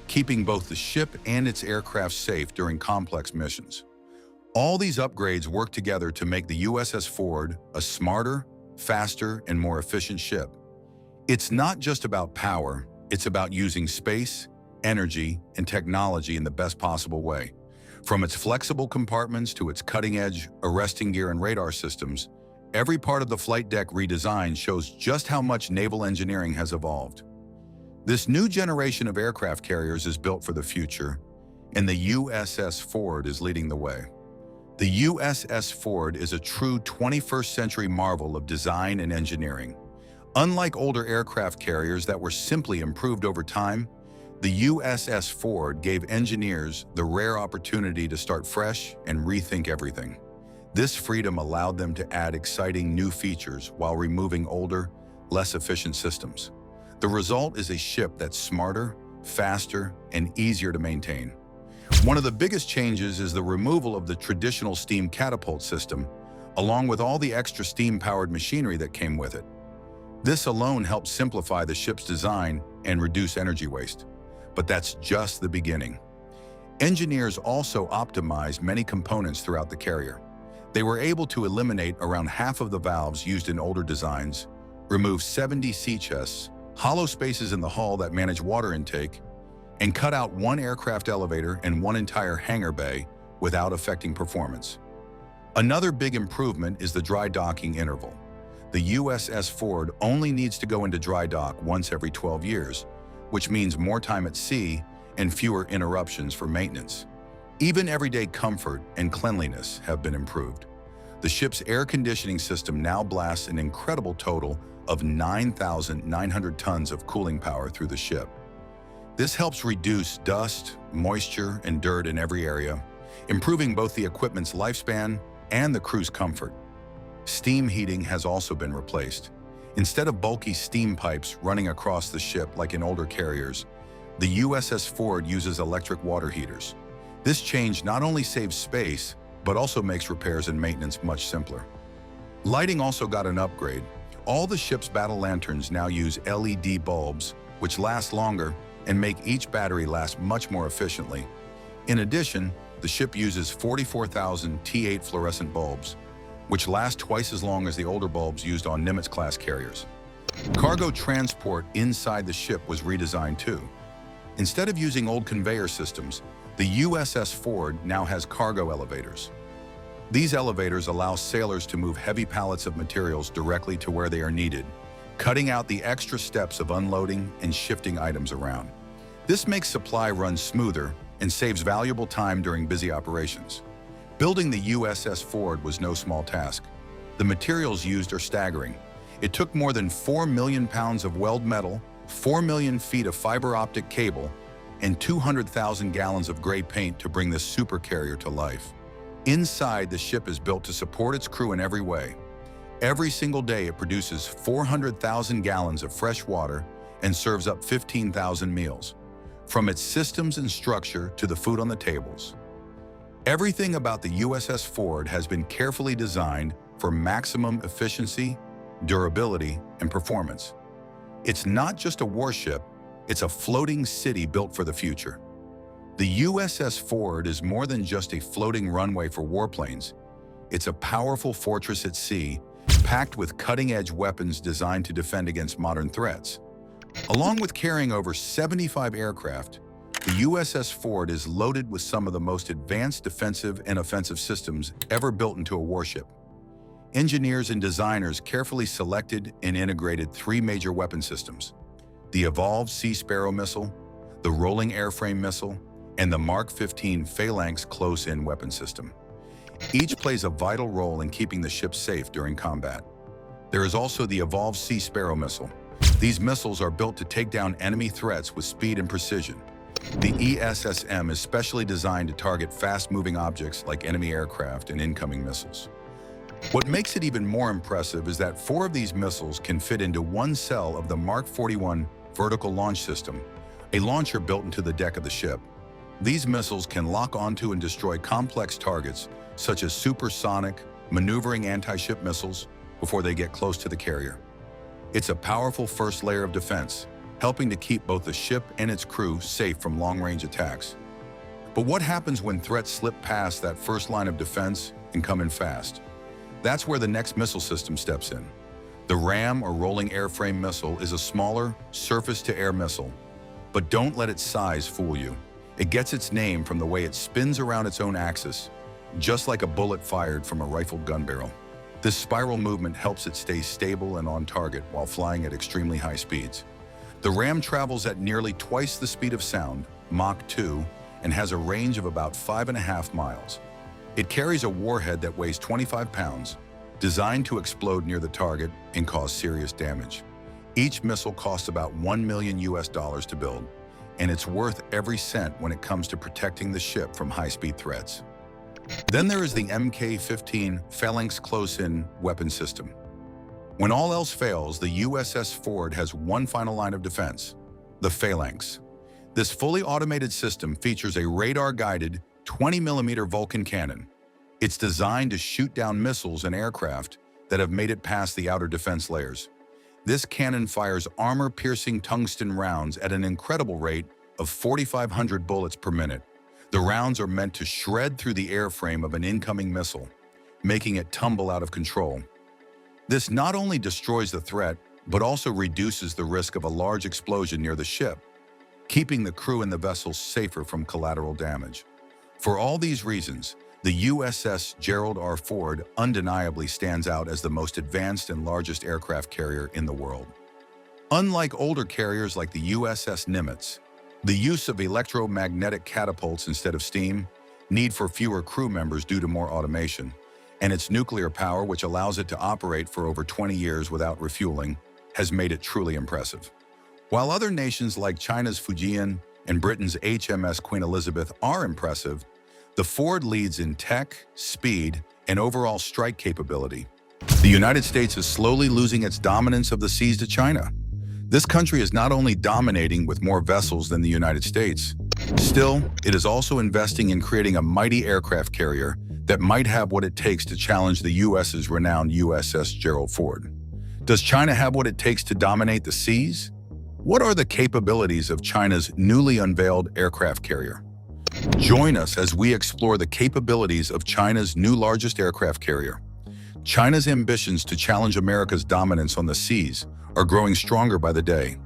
keeping both the ship and its aircraft safe during complex missions. All these upgrades work together to make the USS Ford a smarter, faster, and more efficient ship. It's not just about power, it's about using space, energy, and technology in the best possible way. From its flexible compartments to its cutting-edge arresting gear and radar systems, every part of the flight deck redesign shows just how much naval engineering has evolved. This new generation of aircraft carriers is built for the future, and the USS Ford is leading the way. The USS Ford is a true 21st century marvel of design and engineering. Unlike older aircraft carriers that were simply improved over time, the USS Ford gave engineers the rare opportunity to start fresh and rethink everything. This freedom allowed them to add exciting new features while removing older, less efficient systems. The result is a ship that's smarter, faster, and easier to maintain. One of the biggest changes is the removal of the traditional steam catapult system, along with all the extra steam-powered machinery that came with it. This alone helps simplify the ship's design and reduce energy waste. But that's just the beginning. Engineers also optimized many components throughout the carrier. They were able to eliminate around half of the valves used in older designs, remove 70 sea chests, hollow spaces in the hull that manage water intake, and cut out one aircraft elevator and one entire hangar bay without affecting performance. Another big improvement is the dry docking interval. The USS Ford only needs to go into dry dock once every 12 years, which means more time at sea and fewer interruptions for maintenance. Even everyday comfort and cleanliness have been improved. The ship's air conditioning system now blasts an incredible total of 9,900 tons of cooling power through the ship. This helps reduce dust, moisture, and dirt in every area, improving both the equipment's lifespan and the crew's comfort. Steam heating has also been replaced. Instead of bulky steam pipes running across the ship like in older carriers, the USS Ford uses electric water heaters. This change not only saves space, but also makes repairs and maintenance much simpler. Lighting also got an upgrade. All the ship's battle lanterns now use LED bulbs, which last longer and make each battery last much more efficiently. In addition, the ship uses 44,000 T8 fluorescent bulbs, which last twice as long as the older bulbs used on Nimitz-class carriers. Cargo transport inside the ship was redesigned too. Instead of using old conveyor systems, The USS Ford now has cargo elevators. These elevators allow sailors to move heavy pallets of materials directly to where they are needed, cutting out the extra steps of unloading and shifting items around. This makes supply run smoother and saves valuable time during busy operations. Building the USS Ford was no small task. The materials used are staggering. It took more than 4 million pounds of weld metal, 4 million feet of fiber optic cable, and 200,000 gallons of gray paint to bring this supercarrier to life. Inside, the ship is built to support its crew in every way. Every single day, it produces 400,000 gallons of fresh water and serves up 15,000 meals. From its systems and structure to the food on the tables. Everything about the USS Ford has been carefully designed for maximum efficiency, durability, and performance. It's not just a warship, it's a floating city built for the future. The USS Ford is more than just a floating runway for warplanes. It's a powerful fortress at sea, packed with cutting-edge weapons designed to defend against modern threats. Along with carrying over 75 aircraft, the USS Ford is loaded with some of the most advanced defensive and offensive systems ever built into a warship. Engineers and designers carefully selected and integrated 3 major weapon systems: the Evolved Sea Sparrow missile, the Rolling Airframe missile, and the Mark 15 Phalanx close-in weapon system. Each plays a vital role in keeping the ship safe during combat. There is also the Evolved Sea Sparrow missile. These missiles are built to take down enemy threats with speed and precision. The ESSM is specially designed to target fast-moving objects like enemy aircraft and incoming missiles. What makes it even more impressive is that 4 of these missiles can fit into one cell of the Mark 41 vertical launch system, a launcher built into the deck of the ship. These missiles can lock onto and destroy complex targets, such as supersonic, maneuvering anti-ship missiles, before they get close to the carrier. It's a powerful first layer of defense, helping to keep both the ship and its crew safe from long-range attacks. But what happens when threats slip past that first line of defense and come in fast? That's where the next missile system steps in. The RAM, or Rolling Airframe missile, is a smaller, surface-to-air missile. But don't let its size fool you. It gets its name from the way it spins around its own axis, just like a bullet fired from a rifled gun barrel. This spiral movement helps it stay stable and on target while flying at extremely high speeds. The RAM travels at nearly twice the speed of sound, Mach 2, and has a range of about 5.5 miles. It carries a warhead that weighs 25 pounds, designed to explode near the target and cause serious damage. Each missile costs about $1 million to build, and it's worth every cent when it comes to protecting the ship from high-speed threats. Then there is the Mk-15 Phalanx close-in weapon system. When all else fails, the USS Ford has one final line of defense: the Phalanx. This fully automated system features a radar-guided 20mm Vulcan cannon. It's designed to shoot down missiles and aircraft that have made it past the outer defense layers. This cannon fires armor-piercing tungsten rounds at an incredible rate of 4,500 bullets per minute. The rounds are meant to shred through the airframe of an incoming missile, making it tumble out of control. This not only destroys the threat, but also reduces the risk of a large explosion near the ship, keeping the crew and the vessel safer from collateral damage. For all these reasons, the USS Gerald R. Ford undeniably stands out as the most advanced and largest aircraft carrier in the world. Unlike older carriers like the USS Nimitz, the use of electromagnetic catapults instead of steam, need for fewer crew members due to more automation, and its nuclear power, which allows it to operate for over 20 years without refueling, has made it truly impressive. While other nations like China's Fujian and Britain's HMS Queen Elizabeth are impressive, the Ford leads in tech, speed, and overall strike capability. The United States is slowly losing its dominance of the seas to China. This country is not only dominating with more vessels than the United States, still, it is also investing in creating a mighty aircraft carrier that might have what it takes to challenge the U.S.'s renowned USS Gerald Ford. Does China have what it takes to dominate the seas? What are the capabilities of China's newly unveiled aircraft carrier? Join us as we explore the capabilities of China's new largest aircraft carrier. China's ambitions to challenge America's dominance on the seas are growing stronger by the day.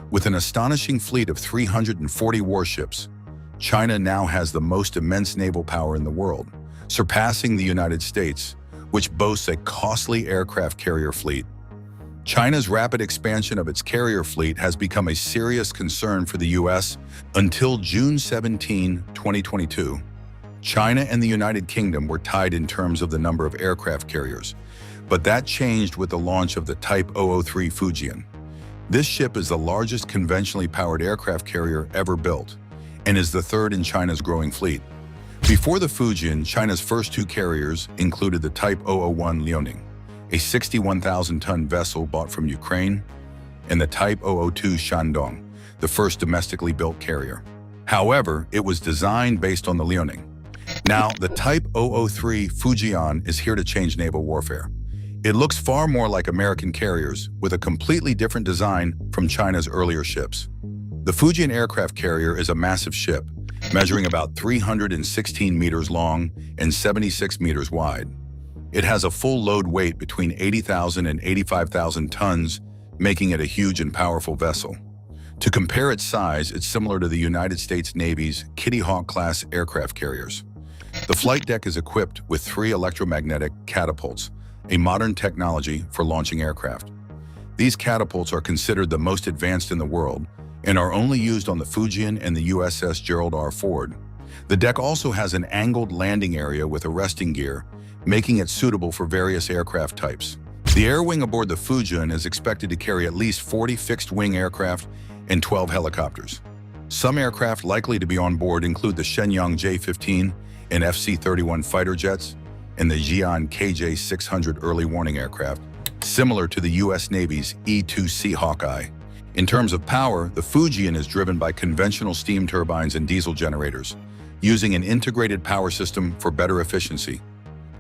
With an astonishing fleet of 340 warships, China now has the most immense naval power in the world, surpassing the United States, which boasts a costly aircraft carrier fleet. China's rapid expansion of its carrier fleet has become a serious concern for the U.S. Until June 17, 2022. China and the United Kingdom were tied in terms of the number of aircraft carriers, but that changed with the launch of the Type 003 Fujian. This ship is the largest conventionally powered aircraft carrier ever built, and is the third in China's growing fleet. Before the Fujian, China's first two carriers included the Type 001 Liaoning, a 61,000-ton vessel bought from Ukraine, and the Type 002 Shandong, the first domestically built carrier. However, it was designed based on the Liaoning. Now, the Type 003 Fujian is here to change naval warfare. It looks far more like American carriers, with a completely different design from China's earlier ships. The Fujian aircraft carrier is a massive ship, measuring about 316 meters long and 76 meters wide. It has a full load weight between 80,000 and 85,000 tons, making it a huge and powerful vessel. To compare its size, it's similar to the United States Navy's Kitty Hawk-class aircraft carriers. The flight deck is equipped with 3 electromagnetic catapults, a modern technology for launching aircraft. These catapults are considered the most advanced in the world and are only used on the Fujian and the USS Gerald R. Ford. The deck also has an angled landing area with arresting gear, making it suitable for various aircraft types. The air wing aboard the Fujian is expected to carry at least 40 fixed-wing aircraft and 12 helicopters. Some aircraft likely to be on board include the Shenyang J-15 and FC-31 fighter jets, and the Xi'an KJ-600 early warning aircraft, similar to the U.S. Navy's E-2C Hawkeye. In terms of power, the Fujian is driven by conventional steam turbines and diesel generators, using an integrated power system for better efficiency.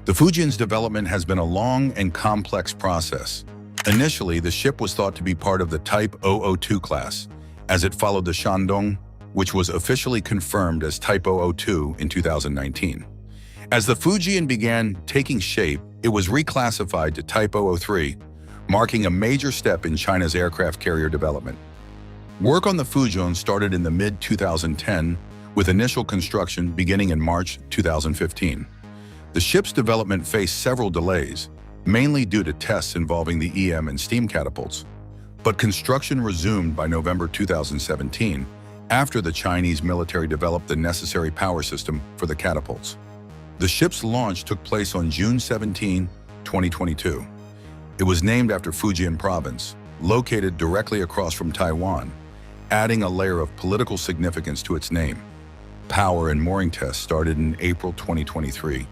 The Fujian's development has been a long and complex process. Initially, the ship was thought to be part of the Type 002 class, as it followed the Shandong, which was officially confirmed as Type 002 in 2019. As the Fujian began taking shape, it was reclassified to Type 003, marking a major step in China's aircraft carrier development. Work on the Fujian started in the mid-2010, with initial construction beginning in March 2015. The ship's development faced several delays, mainly due to tests involving the EM and steam catapults. But construction resumed by November 2017, after the Chinese military developed the necessary power system for the catapults. The ship's launch took place on June 17, 2022. It was named after Fujian Province, located directly across from Taiwan, adding a layer of political significance to its name. Power and mooring tests started in April 2023,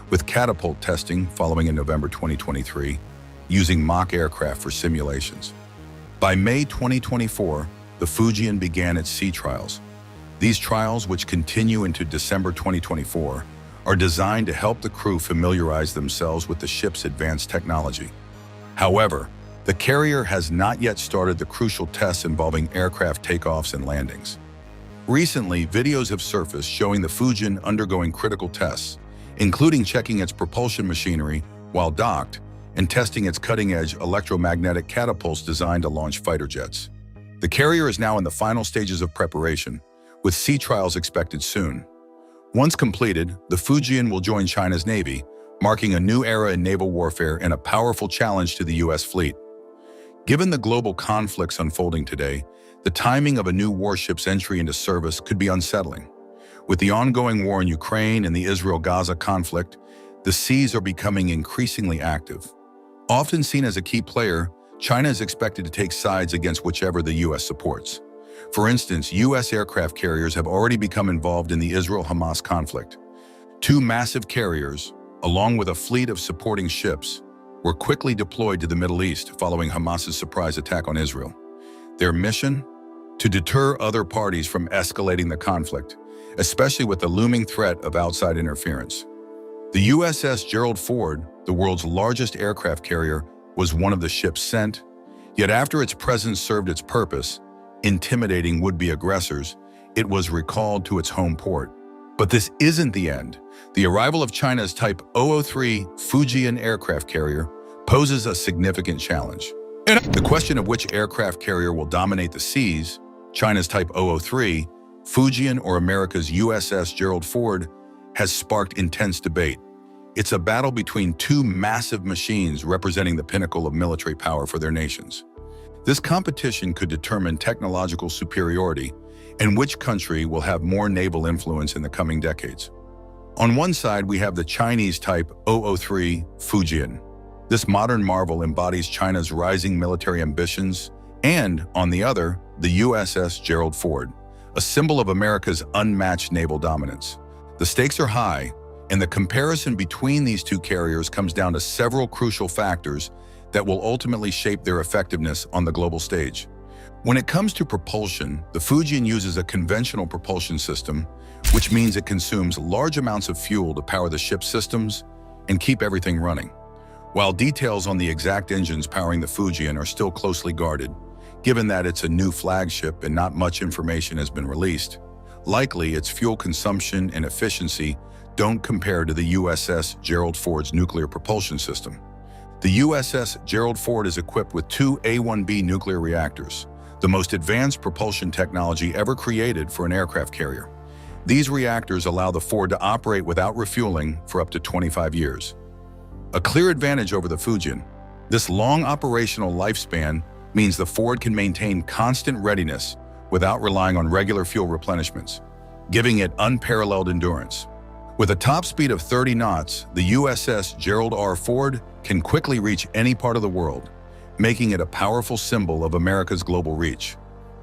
with catapult testing following in November 2023, using mock aircraft for simulations. By May 2024, the Fujian began its sea trials. These trials, which continue into December 2024, are designed to help the crew familiarize themselves with the ship's advanced technology. However, the carrier has not yet started the crucial tests involving aircraft takeoffs and landings. Recently, videos have surfaced showing the Fujian undergoing critical tests, including checking its propulsion machinery while docked and testing its cutting-edge electromagnetic catapults designed to launch fighter jets. The carrier is now in the final stages of preparation, with sea trials expected soon. Once completed, the Fujian will join China's Navy, marking a new era in naval warfare and a powerful challenge to the U.S. fleet. Given the global conflicts unfolding today, the timing of a new warship's entry into service could be unsettling. With the ongoing war in Ukraine and the Israel-Gaza conflict, the seas are becoming increasingly active. Often seen as a key player, China is expected to take sides against whichever the U.S. supports. For instance, U.S. aircraft carriers have already become involved in the Israel-Hamas conflict. 2 massive carriers, along with a fleet of supporting ships, were quickly deployed to the Middle East following Hamas's surprise attack on Israel. Their mission? To deter other parties from escalating the conflict, especially with the looming threat of outside interference. The USS Gerald Ford, the world's largest aircraft carrier, was one of the ships sent, yet after its presence served its purpose, intimidating would-be aggressors, it was recalled to its home port. But this isn't the end. The arrival of China's Type 003 Fujian aircraft carrier poses a significant challenge. The question of which aircraft carrier will dominate the seas, China's Type 003, Fujian or America's USS Gerald Ford, has sparked intense debate. It's a battle between two massive machines representing the pinnacle of military power for their nations. This competition could determine technological superiority and which country will have more naval influence in the coming decades. On one side, we have the Chinese Type 003 Fujian. This modern marvel embodies China's rising military ambitions, and, on the other, the USS Gerald Ford, a symbol of America's unmatched naval dominance. The stakes are high, and the comparison between these two carriers comes down to several crucial factors that will ultimately shape their effectiveness on the global stage. When it comes to propulsion, the Fujian uses a conventional propulsion system, which means it consumes large amounts of fuel to power the ship's systems and keep everything running. While details on the exact engines powering the Fujian are still closely guarded, given that it's a new flagship and not much information has been released, likely its fuel consumption and efficiency don't compare to the USS Gerald Ford's nuclear propulsion system. The USS Gerald Ford is equipped with two A-1B nuclear reactors, the most advanced propulsion technology ever created for an aircraft carrier. These reactors allow the Ford to operate without refueling for up to 25 years. A clear advantage over the Fujian. This long operational lifespan means the Ford can maintain constant readiness without relying on regular fuel replenishments, giving it unparalleled endurance. With a top speed of 30 knots, the USS Gerald R. Ford can quickly reach any part of the world, making it a powerful symbol of America's global reach.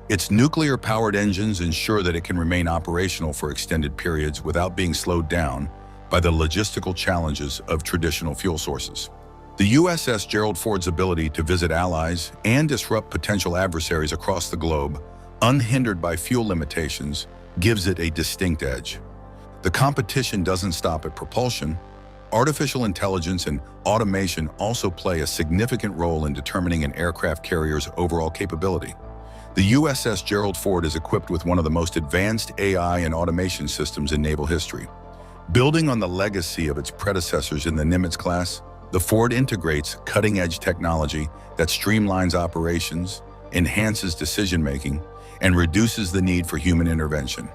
Its nuclear-powered engines ensure that it can remain operational for extended periods without being slowed down by the logistical challenges of traditional fuel sources. The USS Gerald Ford's ability to visit allies and disrupt potential adversaries across the globe, unhindered by fuel limitations, gives it a distinct edge. The competition doesn't stop at propulsion. Artificial intelligence and automation also play a significant role in determining an aircraft carrier's overall capability. The USS Gerald Ford is equipped with one of the most advanced AI and automation systems in naval history. Building on the legacy of its predecessors in the Nimitz class, the Ford integrates cutting-edge technology that streamlines operations, enhances decision-making, and reduces the need for human intervention.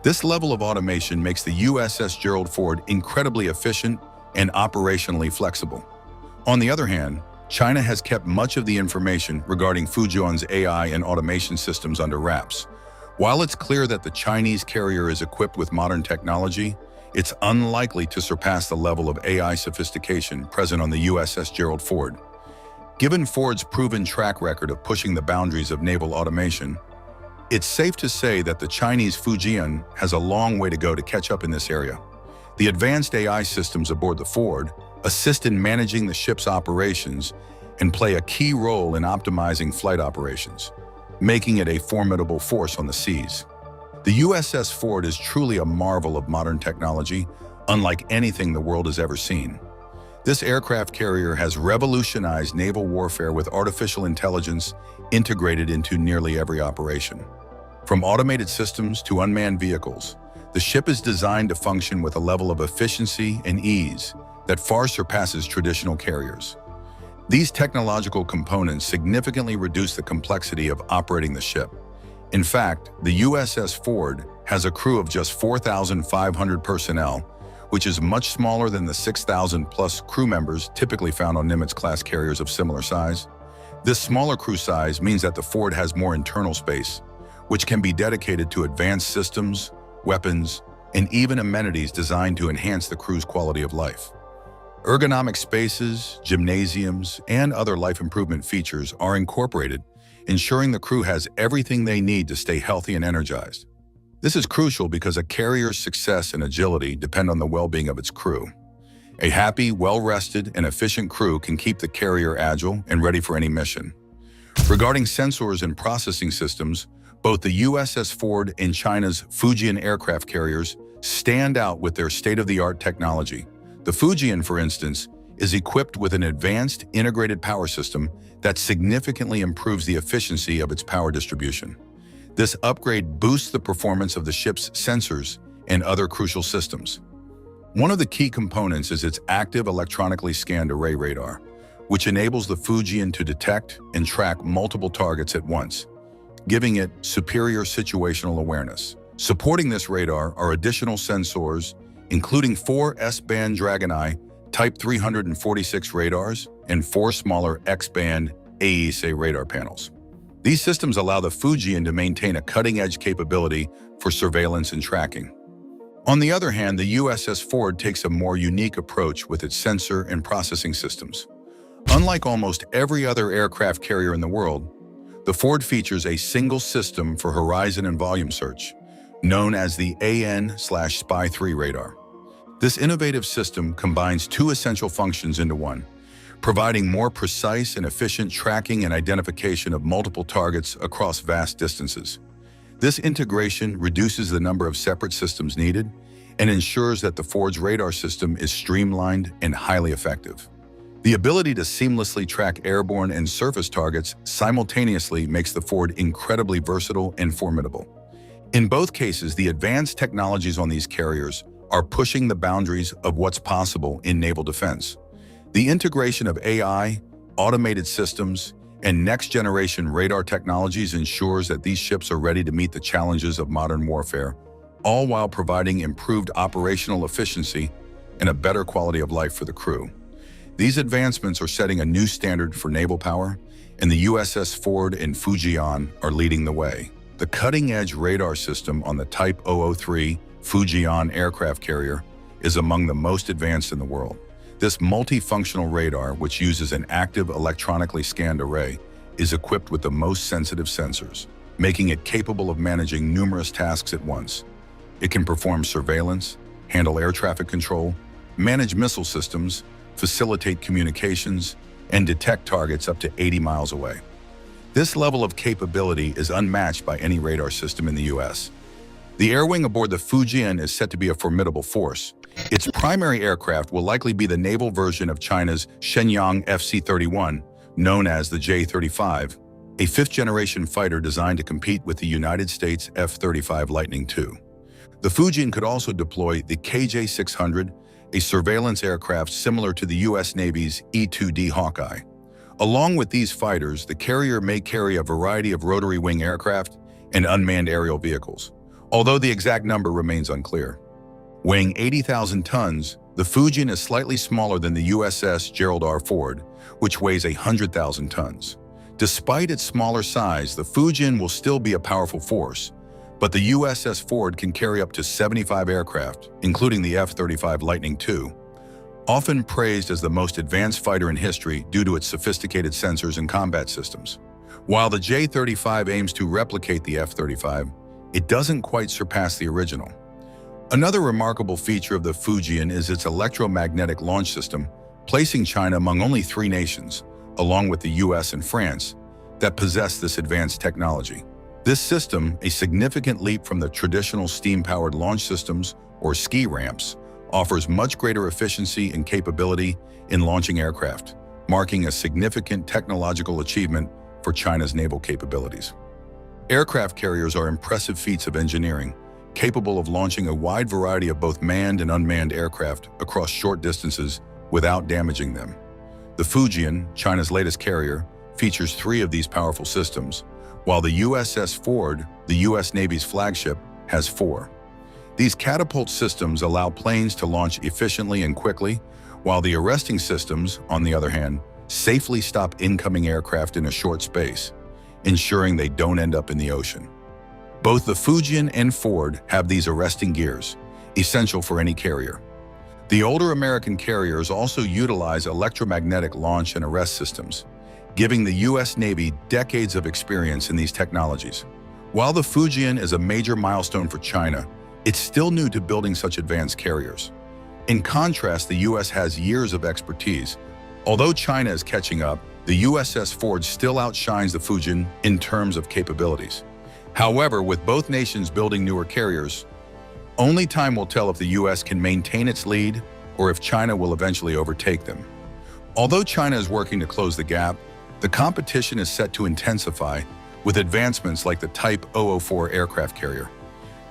This level of automation makes the USS Gerald Ford incredibly efficient and operationally flexible. On the other hand, China has kept much of the information regarding Fujian's AI and automation systems under wraps. While it's clear that the Chinese carrier is equipped with modern technology, it's unlikely to surpass the level of AI sophistication present on the USS Gerald Ford. Given Ford's proven track record of pushing the boundaries of naval automation, it's safe to say that the Chinese Fujian has a long way to go to catch up in this area. The advanced AI systems aboard the Ford assist in managing the ship's operations and play a key role in optimizing flight operations, making it a formidable force on the seas. The USS Ford is truly a marvel of modern technology, unlike anything the world has ever seen. This aircraft carrier has revolutionized naval warfare with artificial intelligence integrated into nearly every operation. From automated systems to unmanned vehicles, the ship is designed to function with a level of efficiency and ease that far surpasses traditional carriers. These technological components significantly reduce the complexity of operating the ship. In fact, the USS Ford has a crew of just 4,500 personnel, which is much smaller than the 6,000-plus crew members typically found on Nimitz-class carriers of similar size. This smaller crew size means that the Ford has more internal space, which can be dedicated to advanced systems, weapons, and even amenities designed to enhance the crew's quality of life. Ergonomic spaces, gymnasiums, and other life improvement features are incorporated, ensuring the crew has everything they need to stay healthy and energized. This is crucial because a carrier's success and agility depend on the well-being of its crew. A happy, well-rested, and efficient crew can keep the carrier agile and ready for any mission. Regarding sensors and processing systems, both the USS Ford and China's Fujian aircraft carriers stand out with their state-of-the-art technology. The Fujian, for instance, is equipped with an advanced integrated power system that significantly improves the efficiency of its power distribution. This upgrade boosts the performance of the ship's sensors and other crucial systems. One of the key components is its active electronically scanned array radar, which enables the Fujian to detect and track multiple targets at once, giving it superior situational awareness. Supporting this radar are additional sensors, including 4 S-band Dragon-I Type 346 radars and 4 smaller X-band AESA radar panels. These systems allow the Fujian to maintain a cutting-edge capability for surveillance and tracking. On the other hand, the USS Ford takes a more unique approach with its sensor and processing systems. Unlike almost every other aircraft carrier in the world, the Ford features a single system for horizon and volume search, known as the AN/SPY-3 radar. This innovative system combines 2 essential functions into one, providing more precise and efficient tracking and identification of multiple targets across vast distances. This integration reduces the number of separate systems needed and ensures that the Ford's radar system is streamlined and highly effective. The ability to seamlessly track airborne and surface targets simultaneously makes the Ford incredibly versatile and formidable. In both cases, the advanced technologies on these carriers are pushing the boundaries of what's possible in naval defense. The integration of AI, automated systems, and next-generation radar technologies ensures that these ships are ready to meet the challenges of modern warfare, all while providing improved operational efficiency and a better quality of life for the crew. These advancements are setting a new standard for naval power, and the USS Ford and Fujian are leading the way. The cutting-edge radar system on the Type 003 Fujian aircraft carrier is among the most advanced in the world. This multifunctional radar, which uses an active electronically scanned array, is equipped with the most sensitive sensors, making it capable of managing numerous tasks at once. It can perform surveillance, handle air traffic control, manage missile systems, facilitate communications, and detect targets up to 80 miles away. This level of capability is unmatched by any radar system in the U.S. The air wing aboard the Fujian is set to be a formidable force. Its primary aircraft will likely be the naval version of China's Shenyang FC-31, known as the J-35, a fifth-generation fighter designed to compete with the United States F-35 Lightning II. The Fujian could also deploy the KJ-600, a surveillance aircraft similar to the U.S. Navy's E-2D Hawkeye. Along with these fighters, the carrier may carry a variety of rotary wing aircraft and unmanned aerial vehicles, although the exact number remains unclear. Weighing 80,000 tons, the Fujian is slightly smaller than the USS Gerald R. Ford, which weighs 100,000 tons. Despite its smaller size, the Fujian will still be a powerful force, but the USS Ford can carry up to 75 aircraft, including the F-35 Lightning II, often praised as the most advanced fighter in history due to its sophisticated sensors and combat systems. While the J-35 aims to replicate the F-35, it doesn't quite surpass the original. Another remarkable feature of the Fujian is its electromagnetic launch system, placing China among only 3 nations, along with the US and France, that possess this advanced technology. This system, a significant leap from the traditional steam-powered launch systems, or ski ramps, offers much greater efficiency and capability in launching aircraft, marking a significant technological achievement for China's naval capabilities. Aircraft carriers are impressive feats of engineering, capable of launching a wide variety of both manned and unmanned aircraft across short distances without damaging them. The Fujian, China's latest carrier, features 3 of these powerful systems, while the USS Ford, the U.S. Navy's flagship, has 4. These catapult systems allow planes to launch efficiently and quickly, while the arresting systems, on the other hand, safely stop incoming aircraft in a short space, ensuring they don't end up in the ocean. Both the Fujian and Ford have these arresting gears, essential for any carrier. The older American carriers also utilize electromagnetic launch and arrest systems, giving the U.S. Navy decades of experience in these technologies. While the Fujian is a major milestone for China, it's still new to building such advanced carriers. In contrast, the U.S. has years of expertise. Although China is catching up, the USS Ford still outshines the Fujian in terms of capabilities. However, with both nations building newer carriers, only time will tell if the U.S. can maintain its lead or if China will eventually overtake them. Although China is working to close the gap, the competition is set to intensify with advancements like the Type 004 aircraft carrier.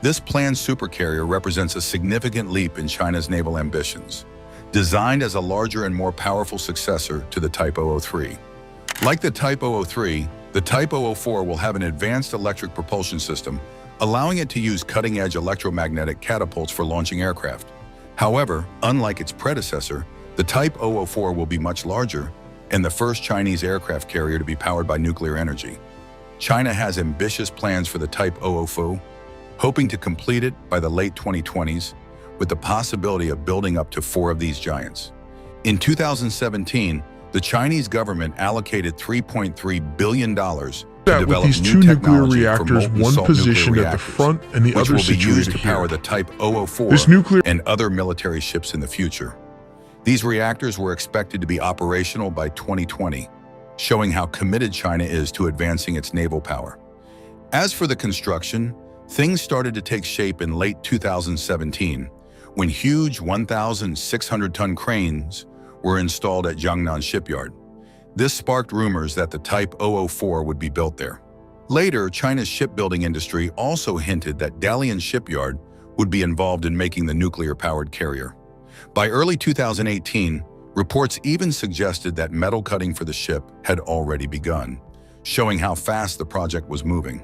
This planned supercarrier represents a significant leap in China's naval ambitions, designed as a larger and more powerful successor to the Type 003. Like the Type 003, The Type 004 will have an advanced electric propulsion system, allowing it to use cutting-edge electromagnetic catapults for launching aircraft. However, unlike its predecessor, the Type 004 will be much larger and the first Chinese aircraft carrier to be powered by nuclear energy. China has ambitious plans for the Type 004, hoping to complete it by the late 2020s, with the possibility of building up to 4 of these giants. In 2017, the Chinese government allocated $3.3 billion to develop these new two nuclear technology for reactors, molten one salt positioned nuclear at the reactors, front and the which other will be used to situated power here. the Type 004 This nuclear and other military ships in the future. These reactors were expected to be operational by 2020, showing how committed China is to advancing its naval power. As for the construction, things started to take shape in late 2017, when huge 1,600-ton cranes were installed at Jiangnan shipyard. This sparked rumors that the Type 004 would be built there. Later, China's shipbuilding industry also hinted that Dalian Shipyard would be involved in making the nuclear-powered carrier. By early 2018, reports even suggested that metal cutting for the ship had already begun, showing how fast the project was moving.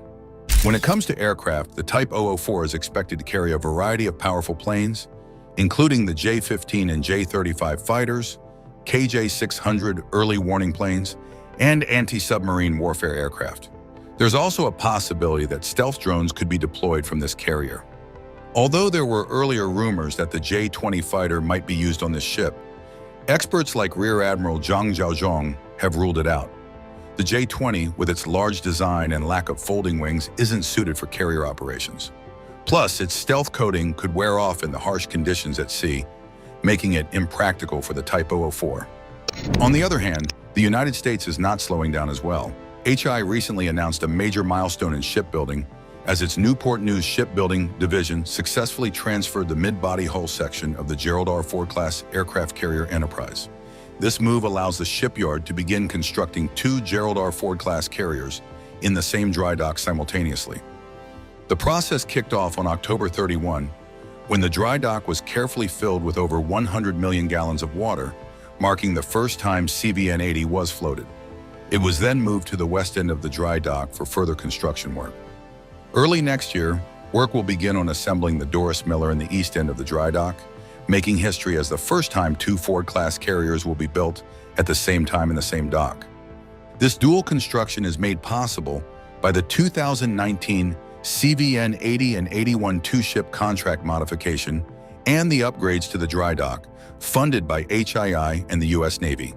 When it comes to aircraft, the Type 004 is expected to carry a variety of powerful planes, including the J-15 and J-35 fighters, KJ-600 early warning planes, and anti-submarine warfare aircraft. There's also a possibility that stealth drones could be deployed from this carrier. Although there were earlier rumors that the J-20 fighter might be used on this ship, experts like Rear Admiral Zhang Zhaozhong have ruled it out. The J-20, with its large design and lack of folding wings, isn't suited for carrier operations. Plus, its stealth coating could wear off in the harsh conditions at sea, making it impractical for the Type 004. On the other hand, the United States is not slowing down as well. HI recently announced a major milestone in shipbuilding as its Newport News shipbuilding division successfully transferred the mid-body hull section of the Gerald R. Ford-class aircraft carrier Enterprise. This move allows the shipyard to begin constructing 2 Gerald R. Ford-class carriers in the same dry dock simultaneously. The process kicked off on October 31, when the dry dock was carefully filled with over 100 million gallons of water, marking the first time CVN-80 was floated. It was then moved to the west end of the dry dock for further construction work. Early next year, work will begin on assembling the Doris Miller in the east end of the dry dock, making history as the first time 2 Ford-class carriers will be built at the same time in the same dock. This dual construction is made possible by the 2019 CVN-80 and 81 two-ship contract modification and the upgrades to the dry dock, funded by HII and the U.S. Navy.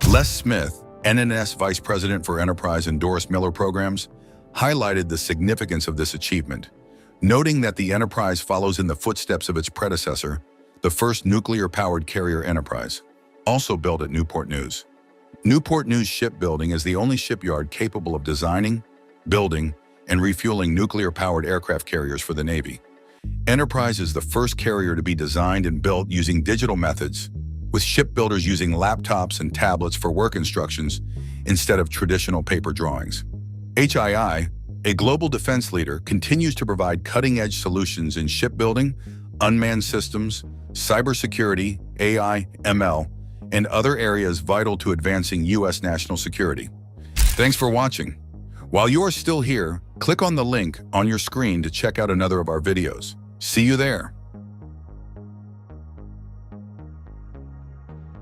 Les Smith, NNS Vice President for Enterprise and Doris Miller programs, highlighted the significance of this achievement, noting that the Enterprise follows in the footsteps of its predecessor, the first nuclear-powered carrier Enterprise, also built at Newport News. Newport News Shipbuilding is the only shipyard capable of designing, building, and refueling nuclear-powered aircraft carriers for the Navy. Enterprise is the first carrier to be designed and built using digital methods, with shipbuilders using laptops and tablets for work instructions instead of traditional paper drawings. HII, a global defense leader, continues to provide cutting-edge solutions in shipbuilding, unmanned systems, cybersecurity, AI, ML, and other areas vital to advancing U.S. national security. Thanks for watching. While you are still here, click on the link on your screen to check out another of our videos. See you there.